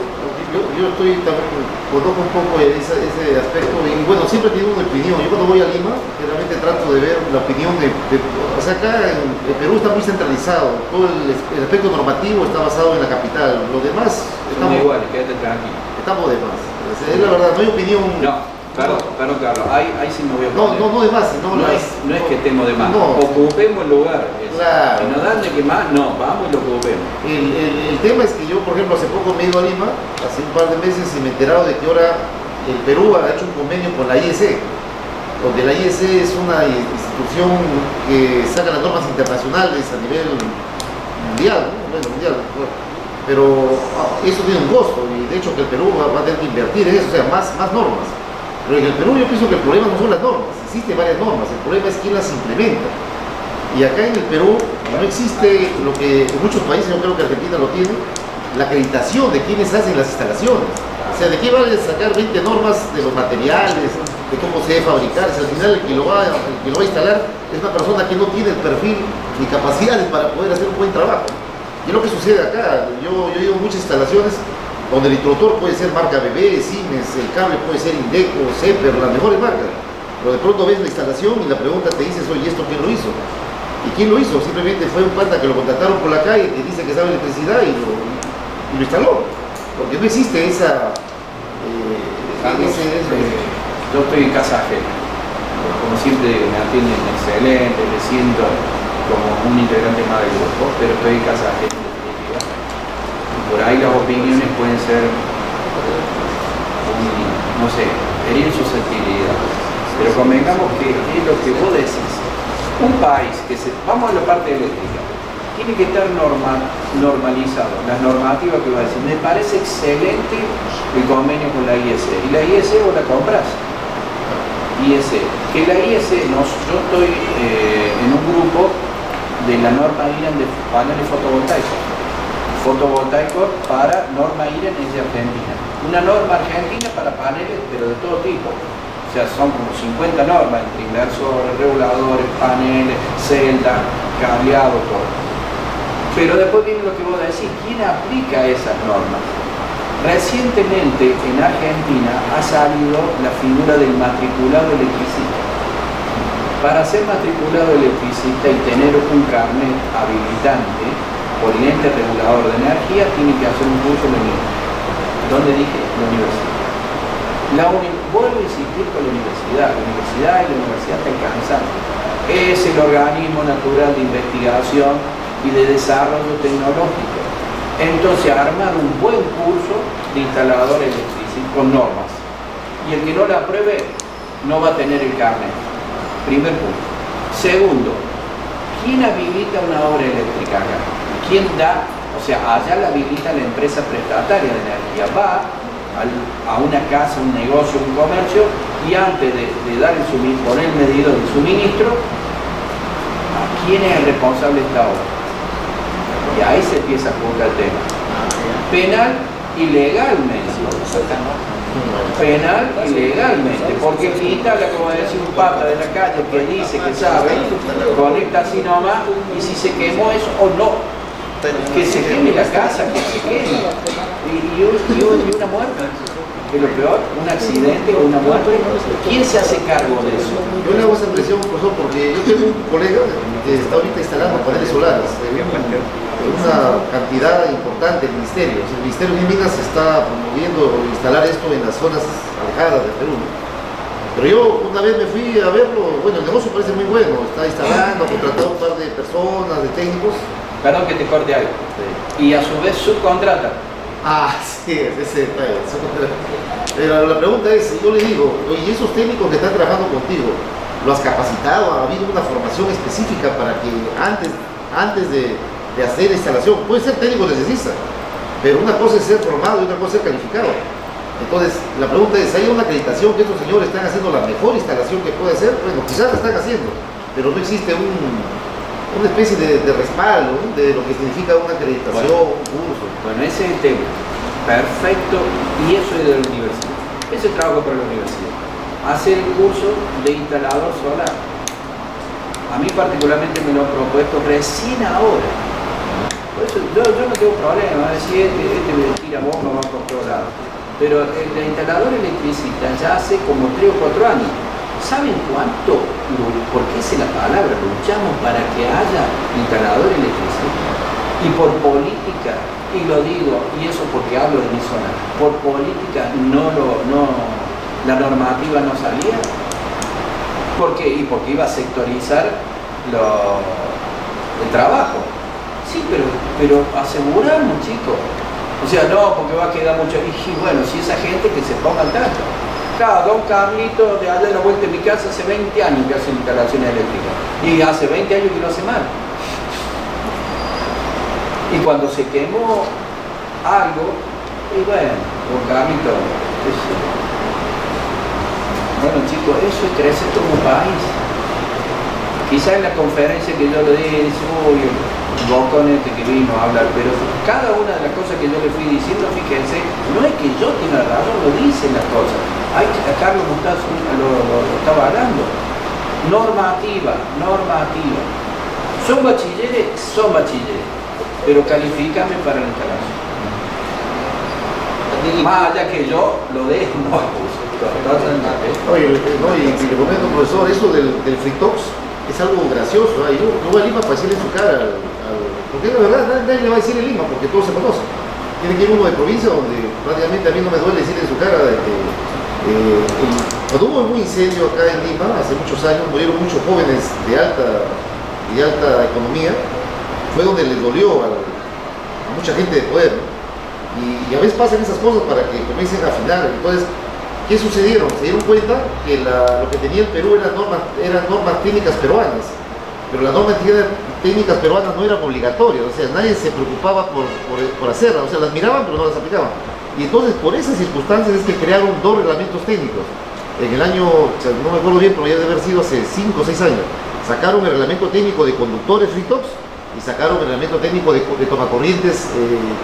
yo estoy también, conozco un poco ese aspecto y bueno, siempre tengo una opinión. Yo cuando voy a Lima, generalmente trato de ver la opinión o sea, acá en Perú está muy centralizado, todo el aspecto normativo está basado en la capital, lo demás Somos iguales, quédate tranquilo. estamos de más. Es la verdad, no hay opinión. No, perdón, Carlos, ahí sí me voy a poner. No de más, no es que estemos de más. No. Ocupemos el lugar. Claro. Si nos dan de que más, no, vamos y lo ocupemos. El tema es que yo, por ejemplo, hace poco me he ido a Lima, hace un par de meses, y me he enterado de que ahora el Perú ha hecho un convenio con la IEC, donde la IEC es una institución que saca las normas internacionales a nivel mundial, ¿no? Bueno, mundial, bueno. Pero eso tiene un costo, y de hecho que el Perú va a tener que invertir en eso, o sea, más normas. Pero en el Perú yo pienso que el problema no son las normas, existen varias normas, el problema es quién las implementa. Y acá en el Perú no existe lo que en muchos países, yo creo que Argentina lo tiene, la acreditación de quienes hacen las instalaciones. O sea, ¿de qué vale sacar 20 normas de los materiales, de cómo se debe fabricar? Si al final el que lo va a instalar es una persona que no tiene el perfil ni capacidades para poder hacer un buen trabajo. Y es lo que sucede acá. Yo he ido a muchas instalaciones donde el interruptor puede ser marca BB, Siemens, el cable puede ser Indeco, Zeper, las mejores marcas. Pero de pronto ves la instalación y la pregunta te dices, oye, ¿esto quién lo hizo? ¿Y quién lo hizo? Simplemente fue un pata que lo contrataron por la calle, que dice que sabe electricidad y lo instaló. Porque no existe esa... Carlos, yo estoy en casa ajena. Como siempre me atienden excelente, me siento como un integrante más del grupo, pero estoy en casa ajena en definitiva. Y por ahí las opiniones pueden ser, no sé, herir susceptibilidad. Pero convengamos que es lo que vos decís. Un país vamos a la parte eléctrica, tiene que estar normalizado, las normativas que va a decir. Me parece excelente el convenio con la IEC. Y la IEC vos la compras. IEC. Que la IEC, yo estoy en un grupo de la norma IREN de paneles fotovoltaicos. Fotovoltaicos para norma IREN es de Argentina. Una norma argentina para paneles, pero de todo tipo. O sea, son como 50 normas, entre inversores, reguladores, paneles, celda, cableado, todo. Pero después viene lo que vos decís, ¿quién aplica esas normas? Recientemente en Argentina ha salido la figura del matriculado electricista. Para ser matriculado electricista y tener un carnet habilitante por el ente regulador de energía, tiene que hacer un curso en la universidad. ¿Dónde dije? La universidad. Vuelvo a insistir con la universidad y la universidad está alcanzando. Es el organismo natural de investigación y de desarrollo tecnológico. Entonces, armar un buen curso de instalador electricista con normas. Y el que no la apruebe no va a tener el carnet. Primer punto. Segundo, ¿quién habilita una obra eléctrica acá? ¿Quién da? O sea, allá la habilita la empresa prestataria de energía. Va a una casa, un negocio, un comercio, y antes de dar poner el medidor de suministro, ¿a quién es el responsable de esta obra? Y ahí se empieza a juzgar el tema. Penal y legalmente. Penal y legalmente. Porque instala, como decía un pata de la calle que dice que sabe, conecta así nomás, y si se quemó eso o no. Que se queme la casa, que se queme. Y una muerte. Que es lo peor, un accidente o una muerte. ¿Quién se hace cargo de eso? Yo le hago esa impresión, profesor, porque yo tengo un colega que está ahorita instalando paneles solares en una cantidad importante del ministerio. El Ministerio de Minas está promoviendo instalar esto en las zonas alejadas del Perú. Pero yo una vez me fui a verlo, bueno, el negocio parece muy bueno, está instalando, ha contratado un par de personas, de técnicos. Perdón que te corte algo. Y a su vez subcontrata. Ah, sí, ese detalle. Pero la pregunta es, yo le digo, oye, esos técnicos que están trabajando contigo, ¿lo has capacitado? ¿Ha habido una formación específica para que antes de hacer la instalación? Puede ser técnico necesita, pero una cosa es ser formado y otra cosa es ser calificado. Entonces, la pregunta es, ¿hay una acreditación que estos señores están haciendo la mejor instalación que puede ser? Bueno, quizás la están haciendo, pero no existe una especie de respaldo, ¿no?, de lo que significa una acreditación, un curso. Bueno, ese es el tema. Perfecto. Y eso es de la universidad. Ese es trabajo para la universidad. Hacer el curso de instalador solar. A mí particularmente me lo han propuesto recién ahora. Por eso yo no tengo problema. Si este me tira bomba, va por todos lados. Pero el instalador electricista ya hace como 3 o 4 años. ¿Saben cuánto? ¿Por qué es la palabra? Luchamos para que haya instalador electricista. Y por política, y lo digo, y eso porque hablo de mi zona, por política la normativa no salía. ¿Por qué? Y porque iba a sectorizar el trabajo. Sí, pero aseguramos, chicos. O sea, no, porque va a quedar mucho. Y bueno, si esa gente que se ponga al tanto. Claro, don Carlito de allá de la vuelta de mi casa hace 20 años que hace instalaciones eléctricas. Y hace 20 años que lo hace mal. Y cuando se quemó algo, y bueno, don Carlito, bueno chicos, eso es crecer como país. Quizás en la conferencia que yo le di, dice, uy, el boconete que vino a hablar, pero cada una de las cosas que yo le fui diciendo, fíjense, no es que yo tenga razón, lo dicen las cosas. A Carlos Mostazo lo estaba hablando. Normativa. Son bachilleres, pero califícame para la instalación. Más allá que yo lo dejo, no. Oye, y le comento, profesor, eso del Fritox es algo gracioso. Yo voy a Lima para decirle en su cara porque la verdad nadie le va a decir en Lima porque todos se conocen. Tiene que ir uno de provincia donde prácticamente a mí no me duele decirle en su cara de que cuando hubo un incendio acá en Lima hace muchos años, murieron muchos jóvenes de alta economía. Fue donde les dolió a mucha gente de poder, ¿no? Y a veces pasan esas cosas para que comiencen a afinar. Entonces, ¿qué sucedieron? Se dieron cuenta que lo que tenía el Perú eran normas técnicas peruanas, pero las normas técnicas peruanas no eran obligatorias, o sea, nadie se preocupaba por hacerlas, o sea, las miraban pero no las aplicaban. Y entonces, por esas circunstancias es que crearon 2 reglamentos técnicos. En el año, o sea, no me acuerdo bien, pero ya debe haber sido hace 5 o 6 años, sacaron el reglamento técnico de conductores Fritox y sacaron el reglamento técnico de tomacorrientes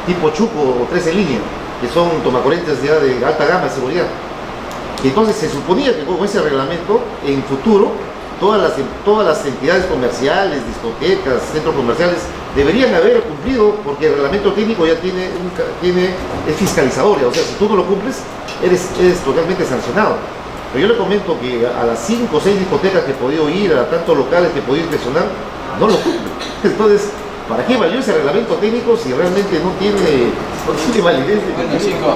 tipo Chuco o 3 en línea, que son tomacorrientes ya de alta gama de seguridad. Y entonces se suponía que con ese reglamento, en futuro, todas las entidades comerciales, discotecas, centros comerciales, deberían haber cumplido, porque el reglamento técnico ya es fiscalizador, o sea, si tú no lo cumples, eres totalmente sancionado. Pero yo le comento que a las 5 o 6 discotecas que he podido ir, a tantos locales que he podido inspeccionar, no lo cumplen. Entonces, ¿para qué valió ese reglamento técnico si realmente no tiene validez? Bueno, chicos,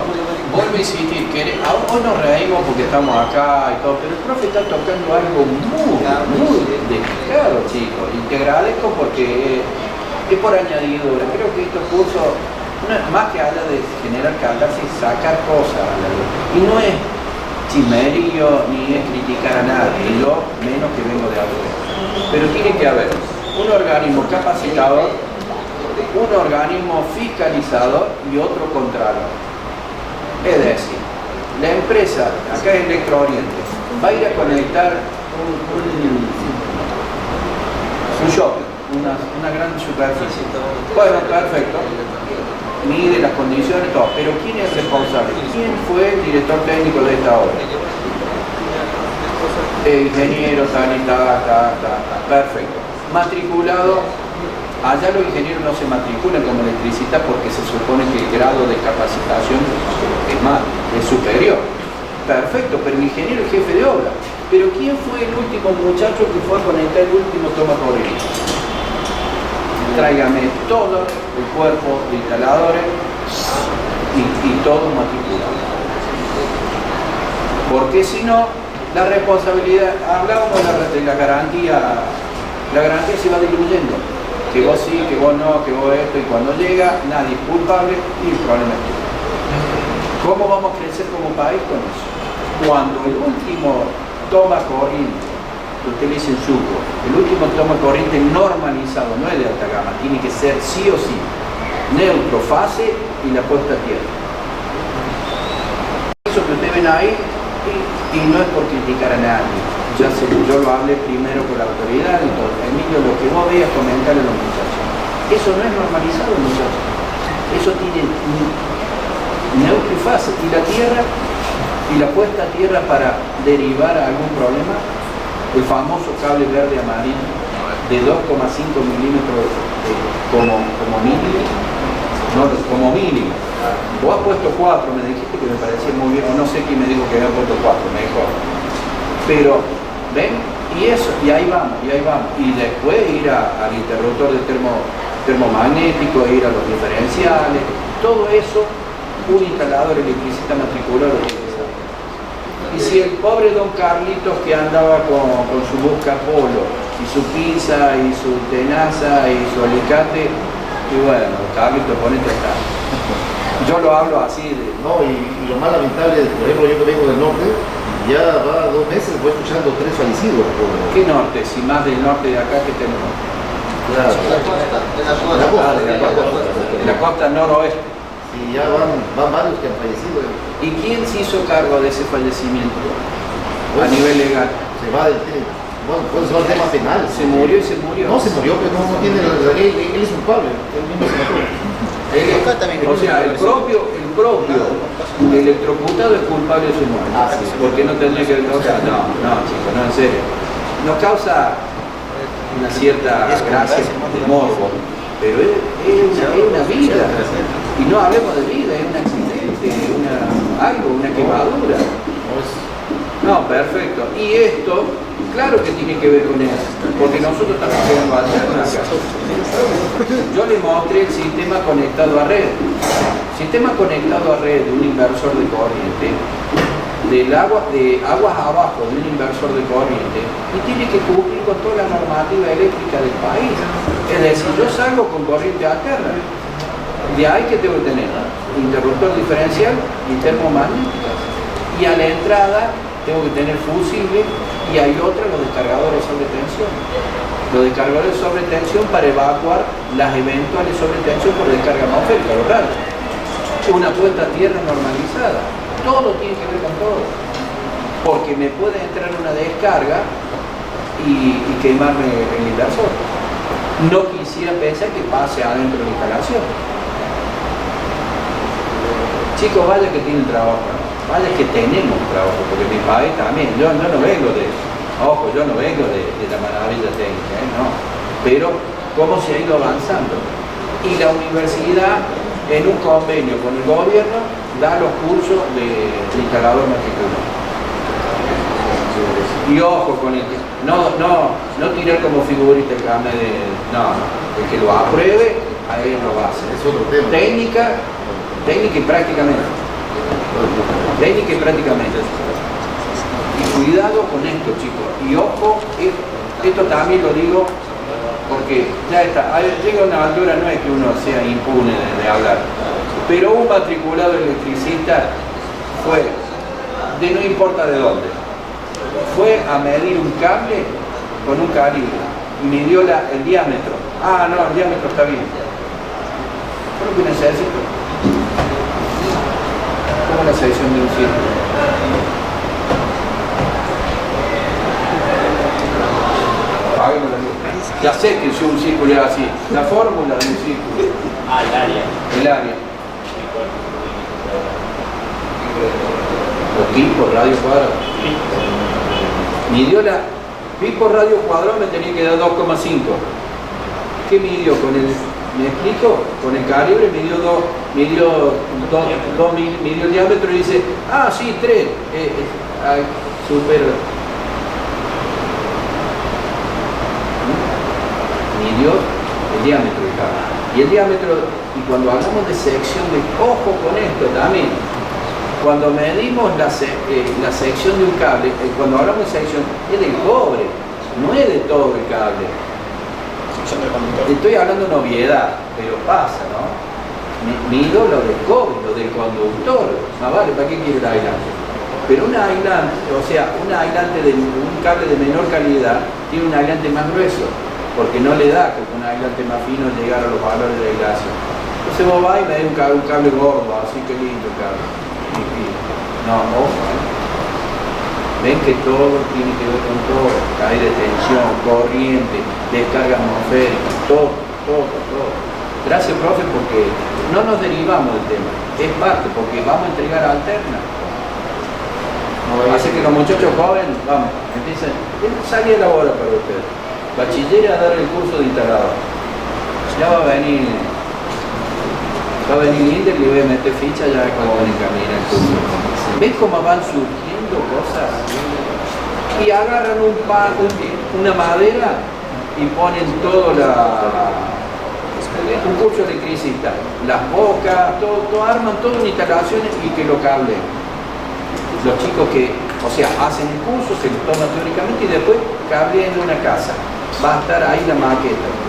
vuelvo a insistir, hoy nos reímos porque estamos acá y todo, pero el profe está tocando algo muy delicado, chicos, y te agradezco porque es por añadidura. Creo que estos cursos, más que habla de generar catarsis, sacar cosas a la luz. Y no es chismerío ni es criticar a nadie, yo menos que vengo de algo. Pero tiene que haber un organismo capacitador, un organismo fiscalizador y otro contralor. Es decir, la empresa, acá en Electrooriente, va a ir a conectar un shopping, una gran superficie. Bueno, perfecto, mide las condiciones, todo, pero ¿quién es el responsable? ¿Quién fue el director técnico de esta obra? El ingeniero, perfecto. Matriculado, allá los ingenieros no se matriculan como electricistas porque se supone que el grado de capacitación es superior. perfecto, pero el ingeniero es jefe de obra. Pero ¿quién fue el último muchacho que fue a conectar el último toma corriente? Tráigame todo el cuerpo de instaladores y todo matriculado. Porque si no, la responsabilidad, hablábamos de la garantía se va diluyendo. Que vos sí, que vos no, que vos esto, y cuando llega, nadie es culpable y el problema es tuyo. ¿Cómo vamos a crecer como país con eso? Cuando el último toma corriente, usted le dice en Sucro, el último toma corriente normalizado, no es de alta gama, tiene que ser sí o sí, neutro, fase y la puesta a tierra. Eso que ustedes ven ahí, y no es por criticar a nadie, yo lo hablé primero con la autoridad y todo. Emilio, lo que vos veas, comentarle a los muchachos. Eso no es normalizado, muchachos. Eso tiene neutro y fase, y la tierra, y la puesta a tierra para derivar a algún problema, el famoso cable verde amarillo de 2,5 milímetros como mínimo, no, como mínimo. Vos has puesto 4, me dijiste que me parecía muy bien, o no sé quién me dijo que había puesto 4, mejor. Pero, ¿ven? Y eso, y ahí vamos. Y después ir al interruptor de termomagnético, ir a los diferenciales, todo eso, un instalador electricista matriculado lo tiene que saber. Y si el pobre don Carlitos que andaba con su busca polo, y su pinza, y su tenaza, y su alicate, y bueno, Carlitos, ponete acá. Yo lo hablo así de... No, y lo más lamentable, por ejemplo, yo que vengo del norte, ya va 2 meses, voy escuchando 3 fallecidos. ¿Qué norte? Si más del norte de acá que tenemos. Claro. De la costa noroeste. Y ya van varios que han fallecido. ¿Y quién se hizo cargo de ese fallecimiento a nivel legal? Se va del tema. Bueno, pues se va al tema penal. Se murió y se murió. No, se murió, pero no tiene él es culpable. Él mismo se mató. O sea, el propio electrocutado es culpable de su muerte. Porque no tendría que... O sea, no, chicos, no, en serio. Nos causa una cierta gracia de morbo, pero es una vida. Y no hablemos de vida, es un accidente, una quemadura. No, perfecto. Y esto, claro que tiene que ver con eso, porque nosotros también queremos hacer una casa. Yo le mostré el sistema conectado a red. Sistema conectado a red de un inversor de corriente, de aguas abajo de un inversor de corriente, y tiene que cumplir con toda la normativa eléctrica del país. Es decir, yo salgo con corriente alterna. De ahí que tengo que tener interruptor diferencial y termomagnéticas. Y a la entrada tengo que tener fusible, y hay otra, los descargadores sobre tensión. Los descargadores sobre tensión para evacuar las eventuales sobretensión por descarga atmosférica, los rayos. Una puesta a tierra normalizada. Todo tiene que ver con todo. Porque me puede entrar una descarga y quemarme el inversor. No quisiera pensar que pase adentro de la instalación. Chicos, vaya que tienen trabajo, ¿no? Vaya que tenemos trabajo, porque mi país también, yo no vengo de la maravilla técnica, no, pero cómo se ha ido avanzando. Y la universidad, en un convenio con el gobierno, da los cursos de instalador matriculado. Y ojo con el que, no tirar como figurita el carnet de, el que lo apruebe, a él lo va a hacer. Es otro tema. Técnica y prácticamente. Técnica y prácticamente. Y cuidado con esto, chicos. Y ojo, esto también lo digo porque ya está. Llega una altura, no es que uno sea impune de hablar, pero un matriculado electricista fue, de no importa de dónde, fue a medir un cable con un calibre y midió el diámetro. No, el diámetro está bien. ¿Qué es lo que necesito? Como la sección de un círculo. Apaguemos la luz. Ya sé que si un círculo es así. La fórmula de un círculo. El área. El área. Los pi por radio cuadrado. Midió pi por radio cuadrado, me tenía que dar 2,5. ¿Qué midió con el ¿Me explico? Con el calibre midió el diámetro y dice, ah, sí, 3. Super. Midió el diámetro del cable. Y el diámetro, y cuando hablamos de sección de, ojo con esto también, cuando medimos la sección de un cable, cuando hablamos de sección, es del cobre, no es de todo el cable. Estoy hablando de obviedad, pero pasa, ¿no? Mido lo del cobre, lo del conductor, más vale, ¿para qué quiere el aislante? Pero un aislante, o sea, un aislante de un cable de menor calidad tiene un aislante más grueso, porque no le da con un aislante más fino llegar a los valores de aislación. Entonces vos vas y me das un cable gordo, así que lindo el cable. No, ojo, ven que todo tiene que ver con todo, caída de tensión, corriente, descarga atmosférica, todo. Gracias, profe, porque no nos derivamos del tema, es parte, porque vamos a entregar alternas. Así que los muchachos jóvenes, vamos, empiezan, salí a la hora para ustedes. Bachiller a dar el curso de instalador. Ya va a venir Linder y le voy a meter ficha ya como van a encaminar el curso. ¿Ves cómo van surgiendo cosas? Y agarran una madera y ponen todo un curso electricista, las bocas, todo arman todas las instalaciones y que lo cablen. Los chicos que, o sea, hacen el curso, se lo toman teóricamente y después cablean en una casa. Va a estar ahí la maqueta.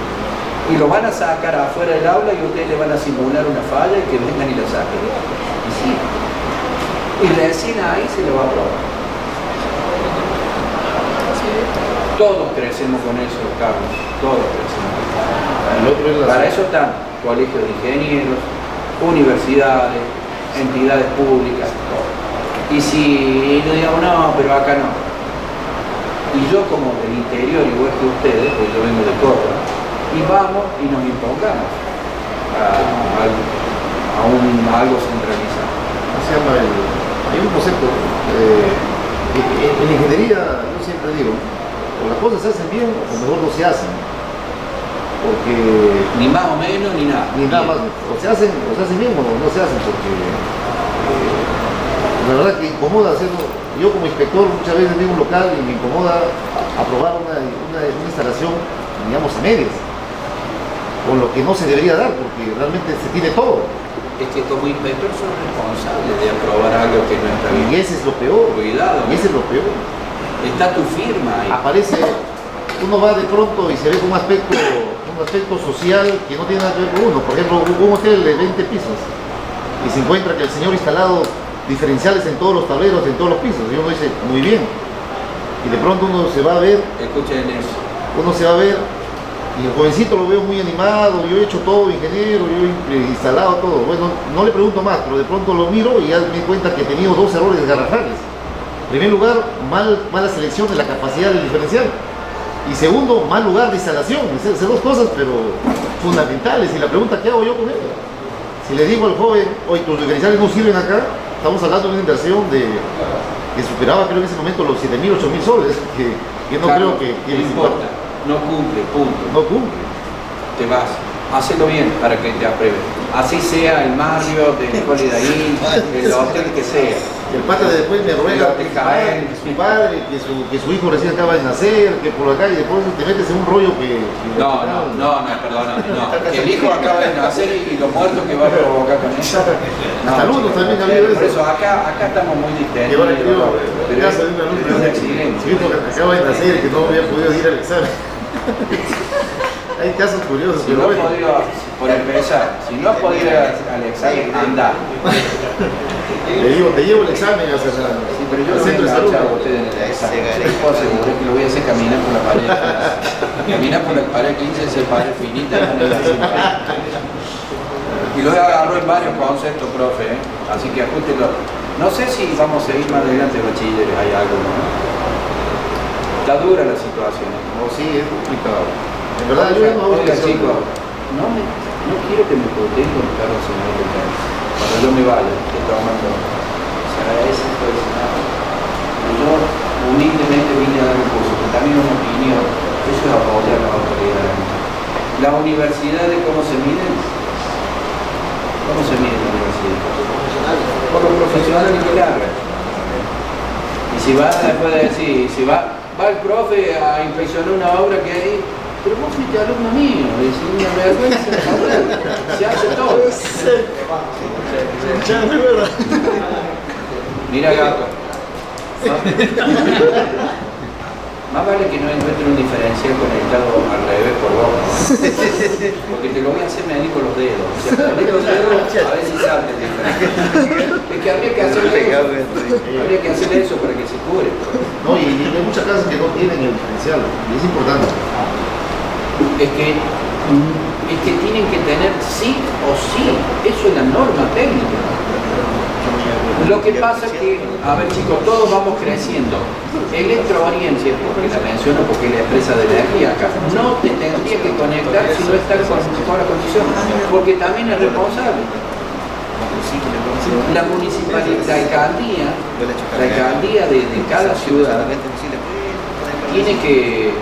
Y lo van a sacar afuera del aula y ustedes le van a simular una falla y que vengan y la saquen. Y sí. Y recién ahí se lo va a probar. Todos crecemos con eso, Carlos. Todos crecemos. Para eso están colegios de ingenieros, universidades, entidades públicas, todo. Y si no digamos, no, pero acá no. Y yo como del interior, igual que ustedes, porque yo vengo de Córdoba, y vamos y nos impongamos a algo centralizado. Se llama hay un concepto, en la ingeniería, yo siempre digo, o las cosas se hacen bien o mejor no se hacen. Porque ni más o menos ni nada. Ni nada más, o se hacen bien o no se hacen, porque la verdad que incomoda hacerlo. Yo como inspector muchas veces digo un local y me incomoda aprobar una instalación, digamos, a medias, con lo que no se debería dar, porque realmente se tiene todo. Es que como inspector son responsables de aprobar algo que no está bien. Y ese es lo peor. Cuidado. Y ese es lo peor. Está tu firma ahí. Aparece, uno va de pronto y se ve con un aspecto social que no tiene nada que ver con uno. Por ejemplo, un hotel de 20 pisos y se encuentra que el señor instalado diferenciales en todos los tableros, en todos los pisos, y uno dice, muy bien, y de pronto uno se va a ver, escuchen eso, uno se va a ver, y el jovencito lo veo muy animado, yo he hecho todo, ingeniero, yo he instalado todo, bueno, no le pregunto más, pero de pronto lo miro y ya me di cuenta que he tenido dos errores garrafales. En primer lugar, mala selección de la capacidad del diferencial, y segundo, mal lugar de instalación. Esas dos cosas, pero fundamentales. Y la pregunta, ¿qué hago yo con ello? Si le digo al joven, oye, tus diferenciales no sirven acá, estamos hablando de una inversión que superaba, creo, en ese momento los 7.000, 8.000 soles, que no Carlos, creo que no importa, no cumple, punto. No cumple. Te vas, hacelo bien para que te aprueben. Así sea el Mario, de Holiday Inn, el hotel que sea. El pata de después me ruega que su padre, que su hijo recién acaba de nacer, que por acá, y después te metes en un rollo que No, perdona, no. Que el hijo acaba de nacer y lo muerto que va a provocar con eso. No, hasta alumnos también ha habido eso. Por eso acá estamos muy distendidos. Pero es un accidente. Su hijo que acaba de nacer y que no había podido ir al examen. Hay casos curiosos, si pero no bueno. por empezar, si no has podido ir al examen, anda. Le digo, te llevo el examen hacia Sí, pero yo al lo voy centro de a salud. enganchar a usted en el examen. Yo puedo asegurar que lo voy a hacer caminar por la pared. Caminar por la pared 15, se pared finita. Y lo agarró en varios conceptos, profe, así que ajústelo. No sé si vamos a seguir más adelante bachilleres, hay algo, ¿no? Está dura la situación. No, sí, es complicado. En verdad, yo no hago Oiga, que chicos, no quiero que me puteen con Carlos señor de Carlos. Cuando yo me vaya, que tomando, se agradece todo eso. Yo humildemente vine a dar un curso, que también una opinión, eso es apoyar a la autoridad. ¿La universidad de cómo se mide? ¿Cómo se mide la universidad? Por los profesionales que largan. Y si va, después de decir, si va el profe a inspeccionar una obra que hay, pero vos fuiste alumno mío, y si una vergüenza, se hace todo. Mira, gato. Más vale que no encuentre un diferencial conectado al revés por vos. Porque te lo voy a hacer medir con los dedos. O sea, con los dedos a ver si salta el diferencial. Es que habría que hacer eso. Habría que hacer eso para que se cure. No, y hay muchas casas que no tienen el diferencial, y es importante. Es que tienen que tener sí o sí. Eso es la norma técnica. Lo que pasa es que, a ver chicos, todos vamos creciendo. Electro Oriente, porque la menciono porque es la empresa de energía acá, no te tendría que conectar si no estás con mejor condición, porque también es responsable. La municipalidad, la alcaldía de cada ciudad tiene que...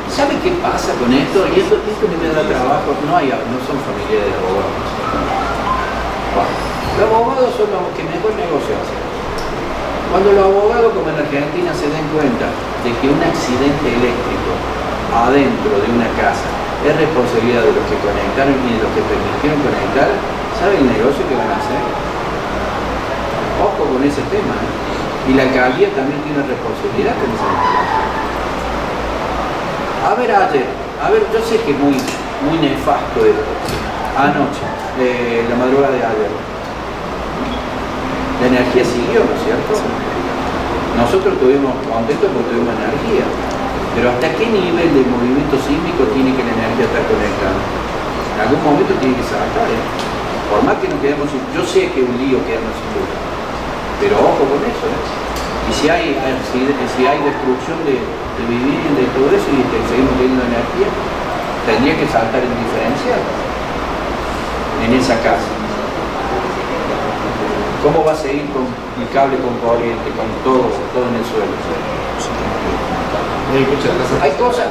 ¿Sabe qué pasa con esto? Y esto me da trabajo, no son familiares de abogados. Los abogados son los que mejor negocio hacen. Cuando los abogados, como en Argentina, se den cuenta de que un accidente eléctrico adentro de una casa es responsabilidad de los que conectaron y de los que permitieron conectar, ¿saben el negocio que van a hacer? Ojo con ese tema, ¿eh? Y la alcaldía también tiene responsabilidad con ese negocio. A ver, yo sé que es muy nefasto esto. Anoche, la madrugada de ayer, la energía siguió, ¿no es cierto? Nosotros estuvimos contentos porque tuvimos energía, pero ¿hasta qué nivel de movimiento sísmico tiene que la energía estar conectada? En algún momento tiene que saltar, ¿eh? Por más que nos quedemos sin... Yo sé que es un lío quedarnos sin luz, pero ojo con eso, ¿eh? Y si hay destrucción de vivienda y todo eso y seguimos teniendo energía, tendría que saltar el diferencial en esa casa. ¿Cómo va a seguir con el cable con corriente, con todo en el suelo? Hay cosas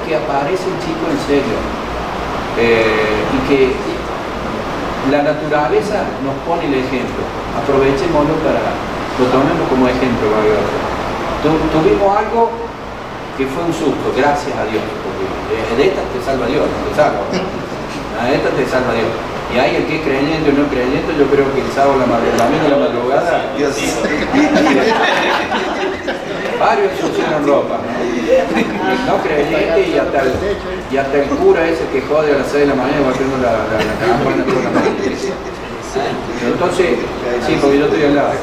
que aparecen, chicos, en serio, y que la naturaleza nos pone el ejemplo. Aprovechémoslo lo tomemos como ejemplo. Tuvimos algo que fue un susto, gracias a Dios, porque de esta te salva Dios, no te salva. De esta te salva Dios. Y hay el que es creyente o no creyente, yo creo que el sábado, la madrugada, varios ensuciaron ropa, no creyente y hasta el cura ese que jode a las 6 de la mañana batiendo la campana toda la mañana. Entonces, sí, porque yo estoy al lado.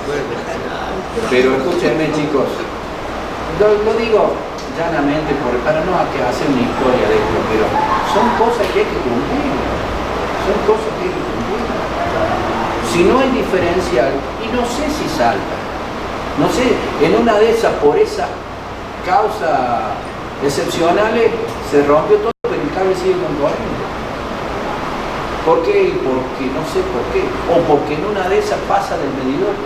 Pero escúchenme, chicos, lo digo llanamente para no hacer una historia de esto, pero son cosas que hay que cumplir. Son cosas que hay que cumplir. Si no hay diferencial, y no sé si salta, no sé, en una de esas, por esas causas excepcionales, se rompió todo, pero el cable sigue con corriente. ¿Por qué? Porque no sé por qué. O porque en una de esas pasa del medidor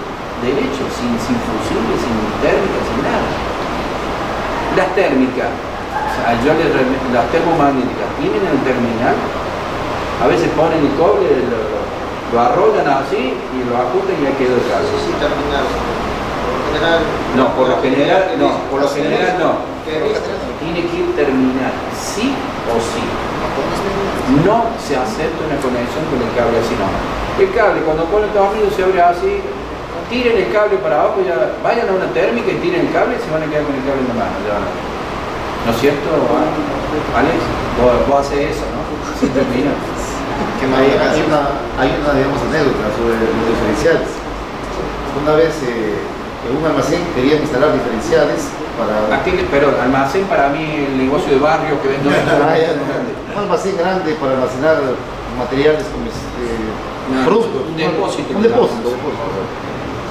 derecho, sin fusible, sin térmica, sin nada. Las térmicas, las termomagnéticas, tienen el terminal. A veces ponen el cobre, lo arrollan así y lo ajustan y ya quedó el cable. Sí, terminal. No, por lo general no. Tiene que ir terminal, sí o sí. No se acepta una conexión con el cable así, no. El cable, cuando ponen tornillo se abre así, tiren el cable para abajo, ya vayan a una térmica y tiren el cable y se van a quedar con el cable en la mano. Ya. ¿No es cierto, Alex? Vos haces eso, ¿no? Sí, termina. Hay una, digamos, anécdota sobre los diferenciales. Una vez en un almacén querían instalar diferenciales para... Pero almacén para mí el negocio de barrio que vende un almacén grande para almacenar materiales como productos. Un depósito. Un depósito.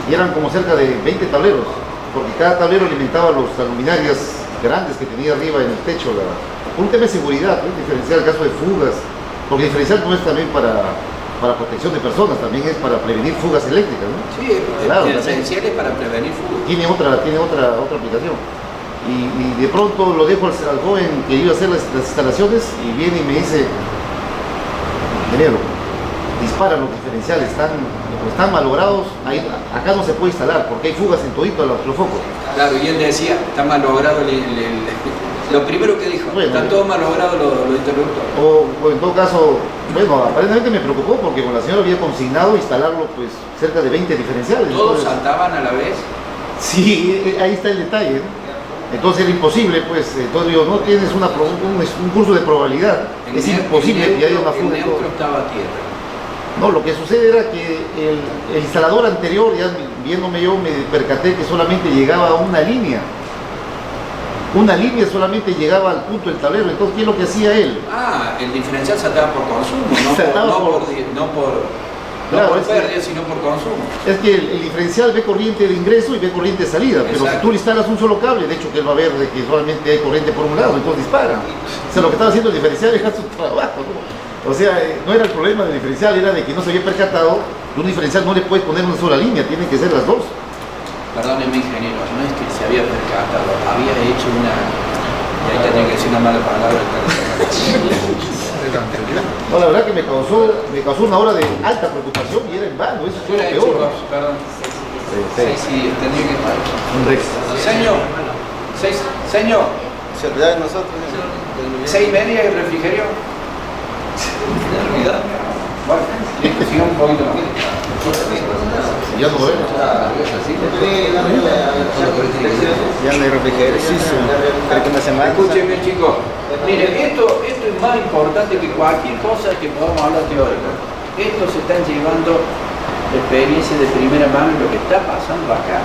Y eran como cerca de 20 tableros, porque cada tablero alimentaba las luminarias grandes que tenía arriba en el techo. Un tema de seguridad, un diferencial en caso de fugas, porque el diferencial no es también para protección de personas, también es para prevenir fugas eléctricas, ¿no? Sí, claro, el esencial es para prevenir fugas. Tiene otra aplicación. y de pronto lo dejo al joven que iba a hacer las instalaciones y viene y me dice, ingeniero, disparan los diferenciales, están malogrados, acá no se puede instalar porque hay fugas en todito los focos. Claro, y él decía, está malogrado lo primero que dijo, bueno, está todo malogrado los interruptores. O en todo caso, bueno, aparentemente me preocupó porque con la señora había consignado instalarlo pues cerca de 20 diferenciales. ¿Todos Entonces, saltaban a la vez? sí, ahí está el detalle, ¿no? Entonces era imposible, pues, entonces digo, no tienes un curso de probabilidad, es imposible que haya una fuga. El neutro estaba a tierra. No, lo que sucede era que el instalador anterior, ya viéndome yo, me percaté que solamente llegaba a una línea solamente llegaba al punto del tablero. Entonces, ¿qué es lo que hacía él? Ah, el diferencial saltaba por consumo, no por pérdida, sino por consumo. Es que el diferencial ve corriente de ingreso y ve corriente de salida. Exacto. Pero si tú le instalas un solo cable, de hecho que él va a ver de que solamente hay corriente por un lado, entonces dispara. O sea, lo que estaba haciendo el diferencial era su trabajo, ¿no? O sea, no era el problema del diferencial, era de que no se había percatado que un diferencial no le puedes poner una sola línea, tienen que ser las dos. Perdóneme, ingeniero, no es que se había percatado, había hecho una... Y ahí tenía que decir una mala palabra. No, la verdad que me causó una hora de alta preocupación y era en vano, eso fue lo peor. Perdón. Sí, tendría que estar. Un Rex. Señor. Se olvidaba de nosotros. 6:30 el refrigerio. Bueno, siga un poquito más. Ya no veo. Ya no hay refrigerio. Creo que una semana. Escúcheme, chicos. Miren, esto es más importante que cualquier cosa que podamos hablar teórico. Esto se están llevando experiencias de primera mano en lo que está pasando acá.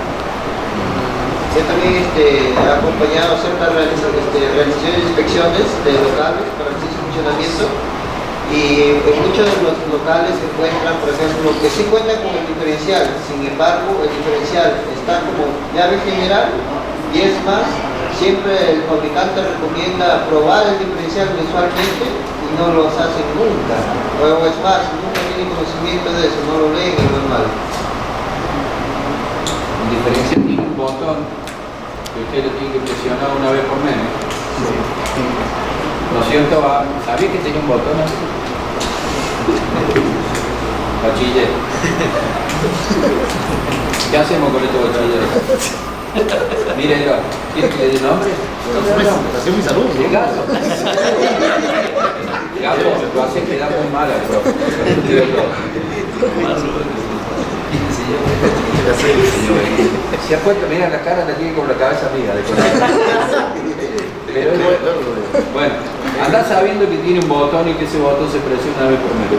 Yo también he acompañado ciertas realizaciones de inspecciones de locales para el funcionamiento. Y en muchos de los locales se encuentran, por ejemplo, que sí cuentan con el diferencial, sin embargo, el diferencial está como llave general y es más, siempre el fabricante recomienda probar el diferencial mensualmente y no los hacen nunca. O es más, nunca tienen conocimiento de eso, no lo leen y normal. El diferencial tiene un botón que usted lo tiene que presionar una vez por menos. ¿No es cierto? ¿Sabía que tenía un botón así? Bachiller. ¿Qué hacemos con estos bachilleres? Mire, ¿quiere que le dé nombre? Presentación y salud. ¿Qué gato? Gato, lo hace quedar muy mal al profe. Se ha puesto, mira la cara, la tiene con la cabeza amiga de pero bueno, anda sabiendo que tiene un botón y que ese botón se presiona una vez por mes.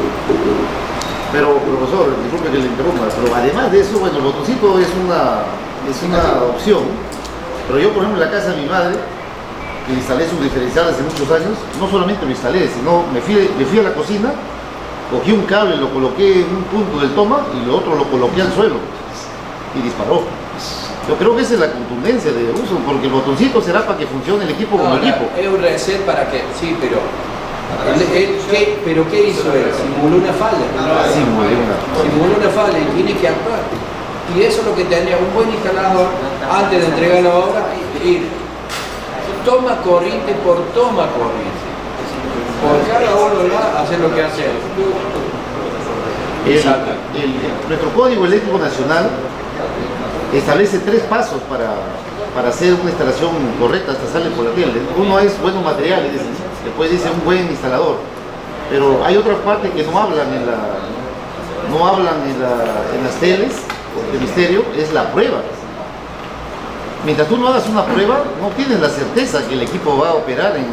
Pero, profesor, disculpe que le interrumpa, pero además de eso, bueno, el botoncito es una opción. Pero yo, por ejemplo, en la casa de mi madre, que instalé su diferencial hace muchos años, no solamente lo instalé, sino me fui a la cocina, cogí un cable, lo coloqué en un punto del toma y lo otro lo coloqué al suelo y disparó. Yo creo que esa es la contundencia de uso, porque el botoncito será para que funcione el equipo como equipo. Es un reset para que, sí, pero ¿qué hizo él? Simuló una falla. Simuló una falla y tiene que actuar. Y eso es lo que tendría un buen instalador antes de entregar la obra, ir toma corriente por toma corriente. Por cada uno hacer lo que hace él. Nuestro Código Eléctrico Nacional establece 3 pasos para hacer una instalación correcta hasta sale por la piel. Uno es buenos materiales, después dice un buen instalador. Pero hay otra parte que no hablan en las teles del ministerio, es la prueba. Mientras tú no hagas una prueba, no tienes la certeza que el equipo va a operar en...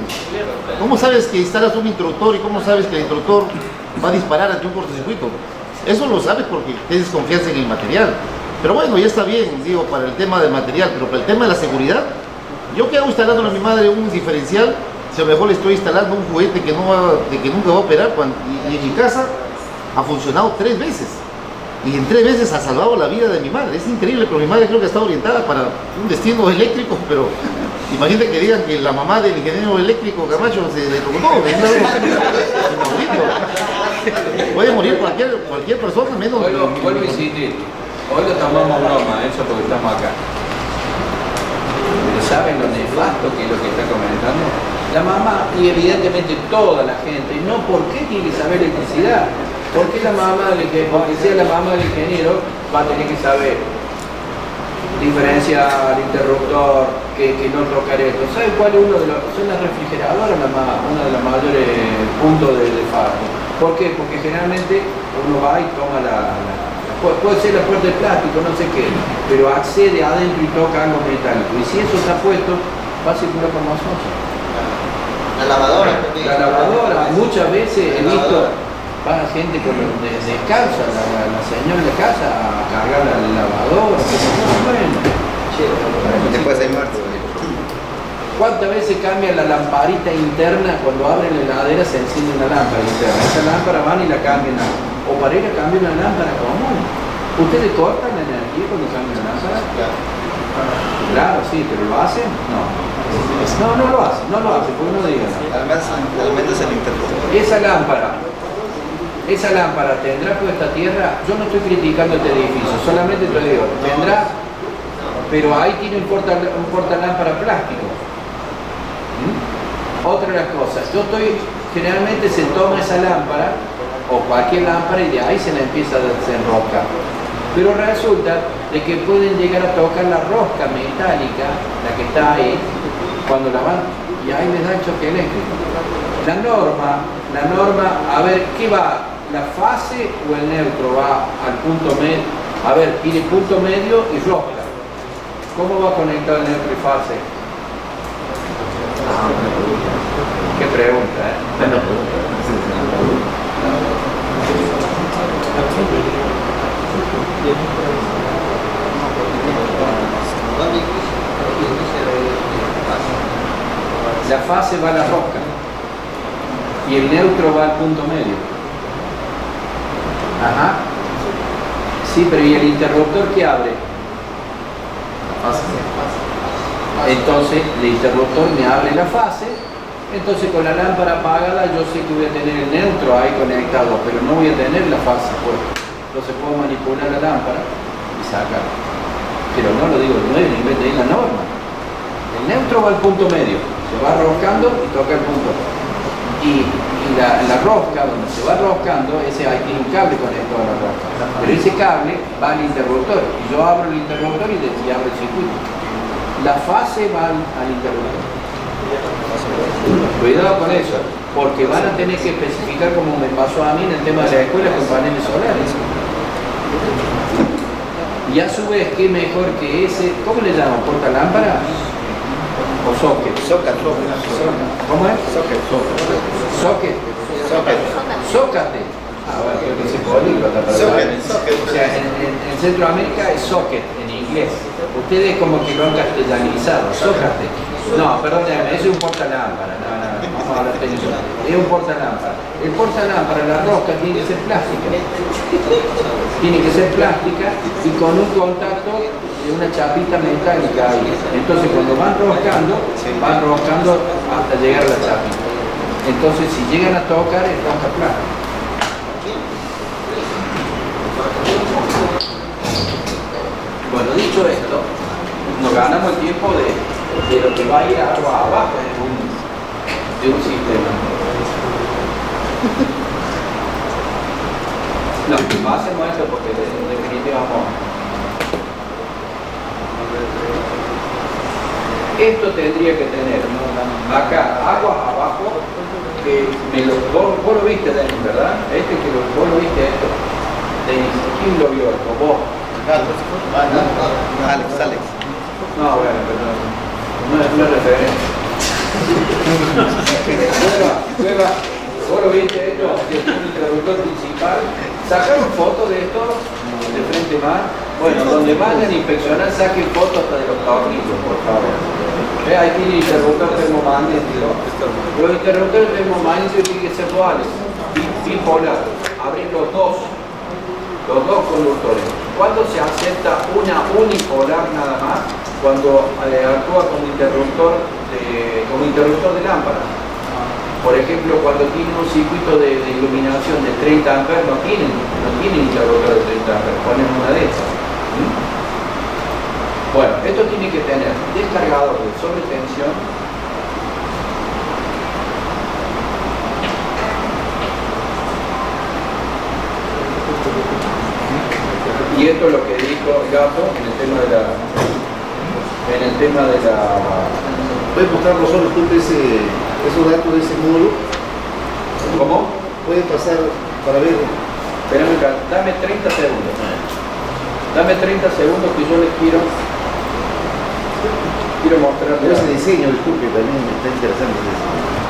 ¿Cómo sabes que instalas un interruptor y cómo sabes que el interruptor va a disparar ante un cortocircuito? Eso lo sabes porque tienes confianza en el material. Pero bueno, ya está bien, digo, para el tema del material, pero para el tema de la seguridad, yo que hago instalando a mi madre un diferencial, si a lo mejor le estoy instalando un juguete que nunca va a operar, y en mi casa ha funcionado 3 veces. Y en 3 veces ha salvado la vida de mi madre. Es increíble, pero mi madre creo que está orientada para un destino eléctrico, pero imagínate que digan que la mamá del ingeniero eléctrico Camacho se electrocutó. Puede morir cualquier persona, menos... Vuelvo a insistir. Hoy lo tomamos broma, eso porque estamos acá. Pero saben lo nefasto que es lo que está comentando. La mamá, y evidentemente toda la gente, no, ¿por qué tiene que saber electricidad? ¿Por qué la mamá del ingeniero, porque sea la mamá del ingeniero, va a tener que saber diferenciar, interruptor, que no tocar esto? ¿Sabe cuál es uno de los? Son las refrigeradoras, uno de los mayores puntos de fallo. ¿Por qué? Porque generalmente uno va y toma puede ser la puerta de plástico, no sé qué, pero accede adentro y toca algo metálico. Y si eso está puesto, va a circular por nosotros. La lavadora también. La lavadora, muchas veces he visto, va gente descalza, la señora de casa a cargar la lavadora. Bueno, Después hay muertos. ¿cuántas veces cambia la lamparita interna cuando abren la heladera se enciende una lámpara interna? Esa lámpara van y la cambian, o para ir a cambiar una lámpara común. ¿Ustedes cortan la energía cuando cambian la lámpara? Claro, sí, pero ¿lo hacen? No. No lo hacen, porque no digan. Al menos el interruptor. Esa lámpara tendrá puesta tierra. Yo no estoy criticando este edificio, solamente te digo, tendrá, pero ahí tiene un portalámpara plástico. Otra de las cosas, generalmente se toma esa lámpara o cualquier lámpara y de ahí se la empieza a desenroscar. Pero resulta de que pueden llegar a tocar la rosca metálica, la que está ahí, cuando la van, y ahí les da el choque eléctrico. La norma, a ver, ¿qué va? ¿La fase o el neutro va al punto medio? A ver, tiene punto medio y rosca. ¿Cómo va conectado el neutro y fase? Qué pregunta, La fase va a la rosca y el neutro va al punto medio. Ajá. Sí, pero ¿y el interruptor qué abre? Entonces el interruptor me abre la fase. Entonces con la lámpara apagada yo sé que voy a tener el neutro ahí conectado, pero no voy a tener la fase puesta. Entonces puedo manipular la lámpara y sacar. Pero no lo digo el 9, en vez de ir la norma. El neutro va al punto medio, se va roscando y toca el punto. Y la rosca, donde se va roscando, ahí tiene un cable conectado a la rosca. Pero ese cable va al interruptor. Y yo abro el interruptor y abro el circuito. La fase va al interruptor. Cuidado con eso, porque van a tener que especificar, como me pasó a mí en el tema de la escuela con paneles solares. Y a su vez, ¿qué mejor que ese? ¿Cómo le llaman? ¿Portalámpara? ¿O socket? Socket. ¿Cómo es? Socket. Zócate. Bueno, creo que se políglota, pero Socket. o sea, en Centroamérica es socket en inglés. Ustedes como que lo han castellanizado, zócate. No, perdóname, eso es un portalámpara. No, vamos a hablar técnico. Es un portalámpara. El portalámpara, la rosca tiene que ser plástica. Tiene que ser plástica y con un contacto de una chapita metálica ahí. Entonces cuando van roscando hasta llegar a la chapita. Entonces si llegan a tocar, es rosca plástica. Bueno, dicho esto, nos ganamos el tiempo de lo que va a ir abajo de un sistema. No, hacemos esto porque definitivamente esto tendría que tener acá aguas abajo que vos lo viste, Denis, ¿verdad? Vos lo viste esto. Denis, ¿quién lo vio esto? ¿Vos? Alex. No, bueno, pero no es referencia. Prueba, vos lo viste esto, el interruptor principal. Sacaron fotos de esto de frente más. Bueno, donde vayan a inspeccionar, saquen fotos hasta de los tornillos, por favor. Ahí tiene interruptor termomagnético. Los interruptores termomagnéticos tienen que ser duales, bipolar. Abrir los dos conductores. ¿Cuándo se acepta una unipolar nada más? Cuando actúa como interruptor de lámpara. Por ejemplo, cuando tiene un circuito de iluminación de 30 amperes, no tienen interruptor de 30 amperes, ponen una de esas. Bueno, esto tiene que tener descargador de sobretensión, y esto es lo que dijo Gato en el tema de la ¿Puedes mostrarnos solo tú esos datos de ese módulo? ¿Cómo? Pueden pasar para ver. Espérame acá, dame 30 segundos. Dame 30 segundos que yo les quiero mostrar. Ese diseño, disculpe, también me está interesante ese diseño.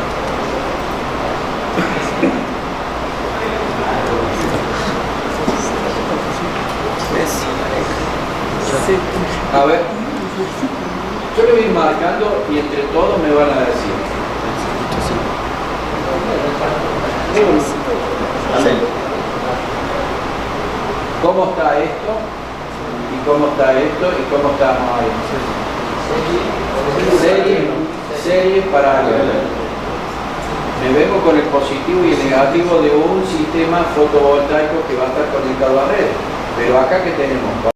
A ver, yo le voy a ir marcando y entre todos me van a decir. ¿Cómo está esto? ¿Y cómo está esto? ¿Y cómo estamos ahí? Serie paralela. Me vengo con el positivo y el negativo de un sistema fotovoltaico que va a estar conectado a red. Pero acá que tenemos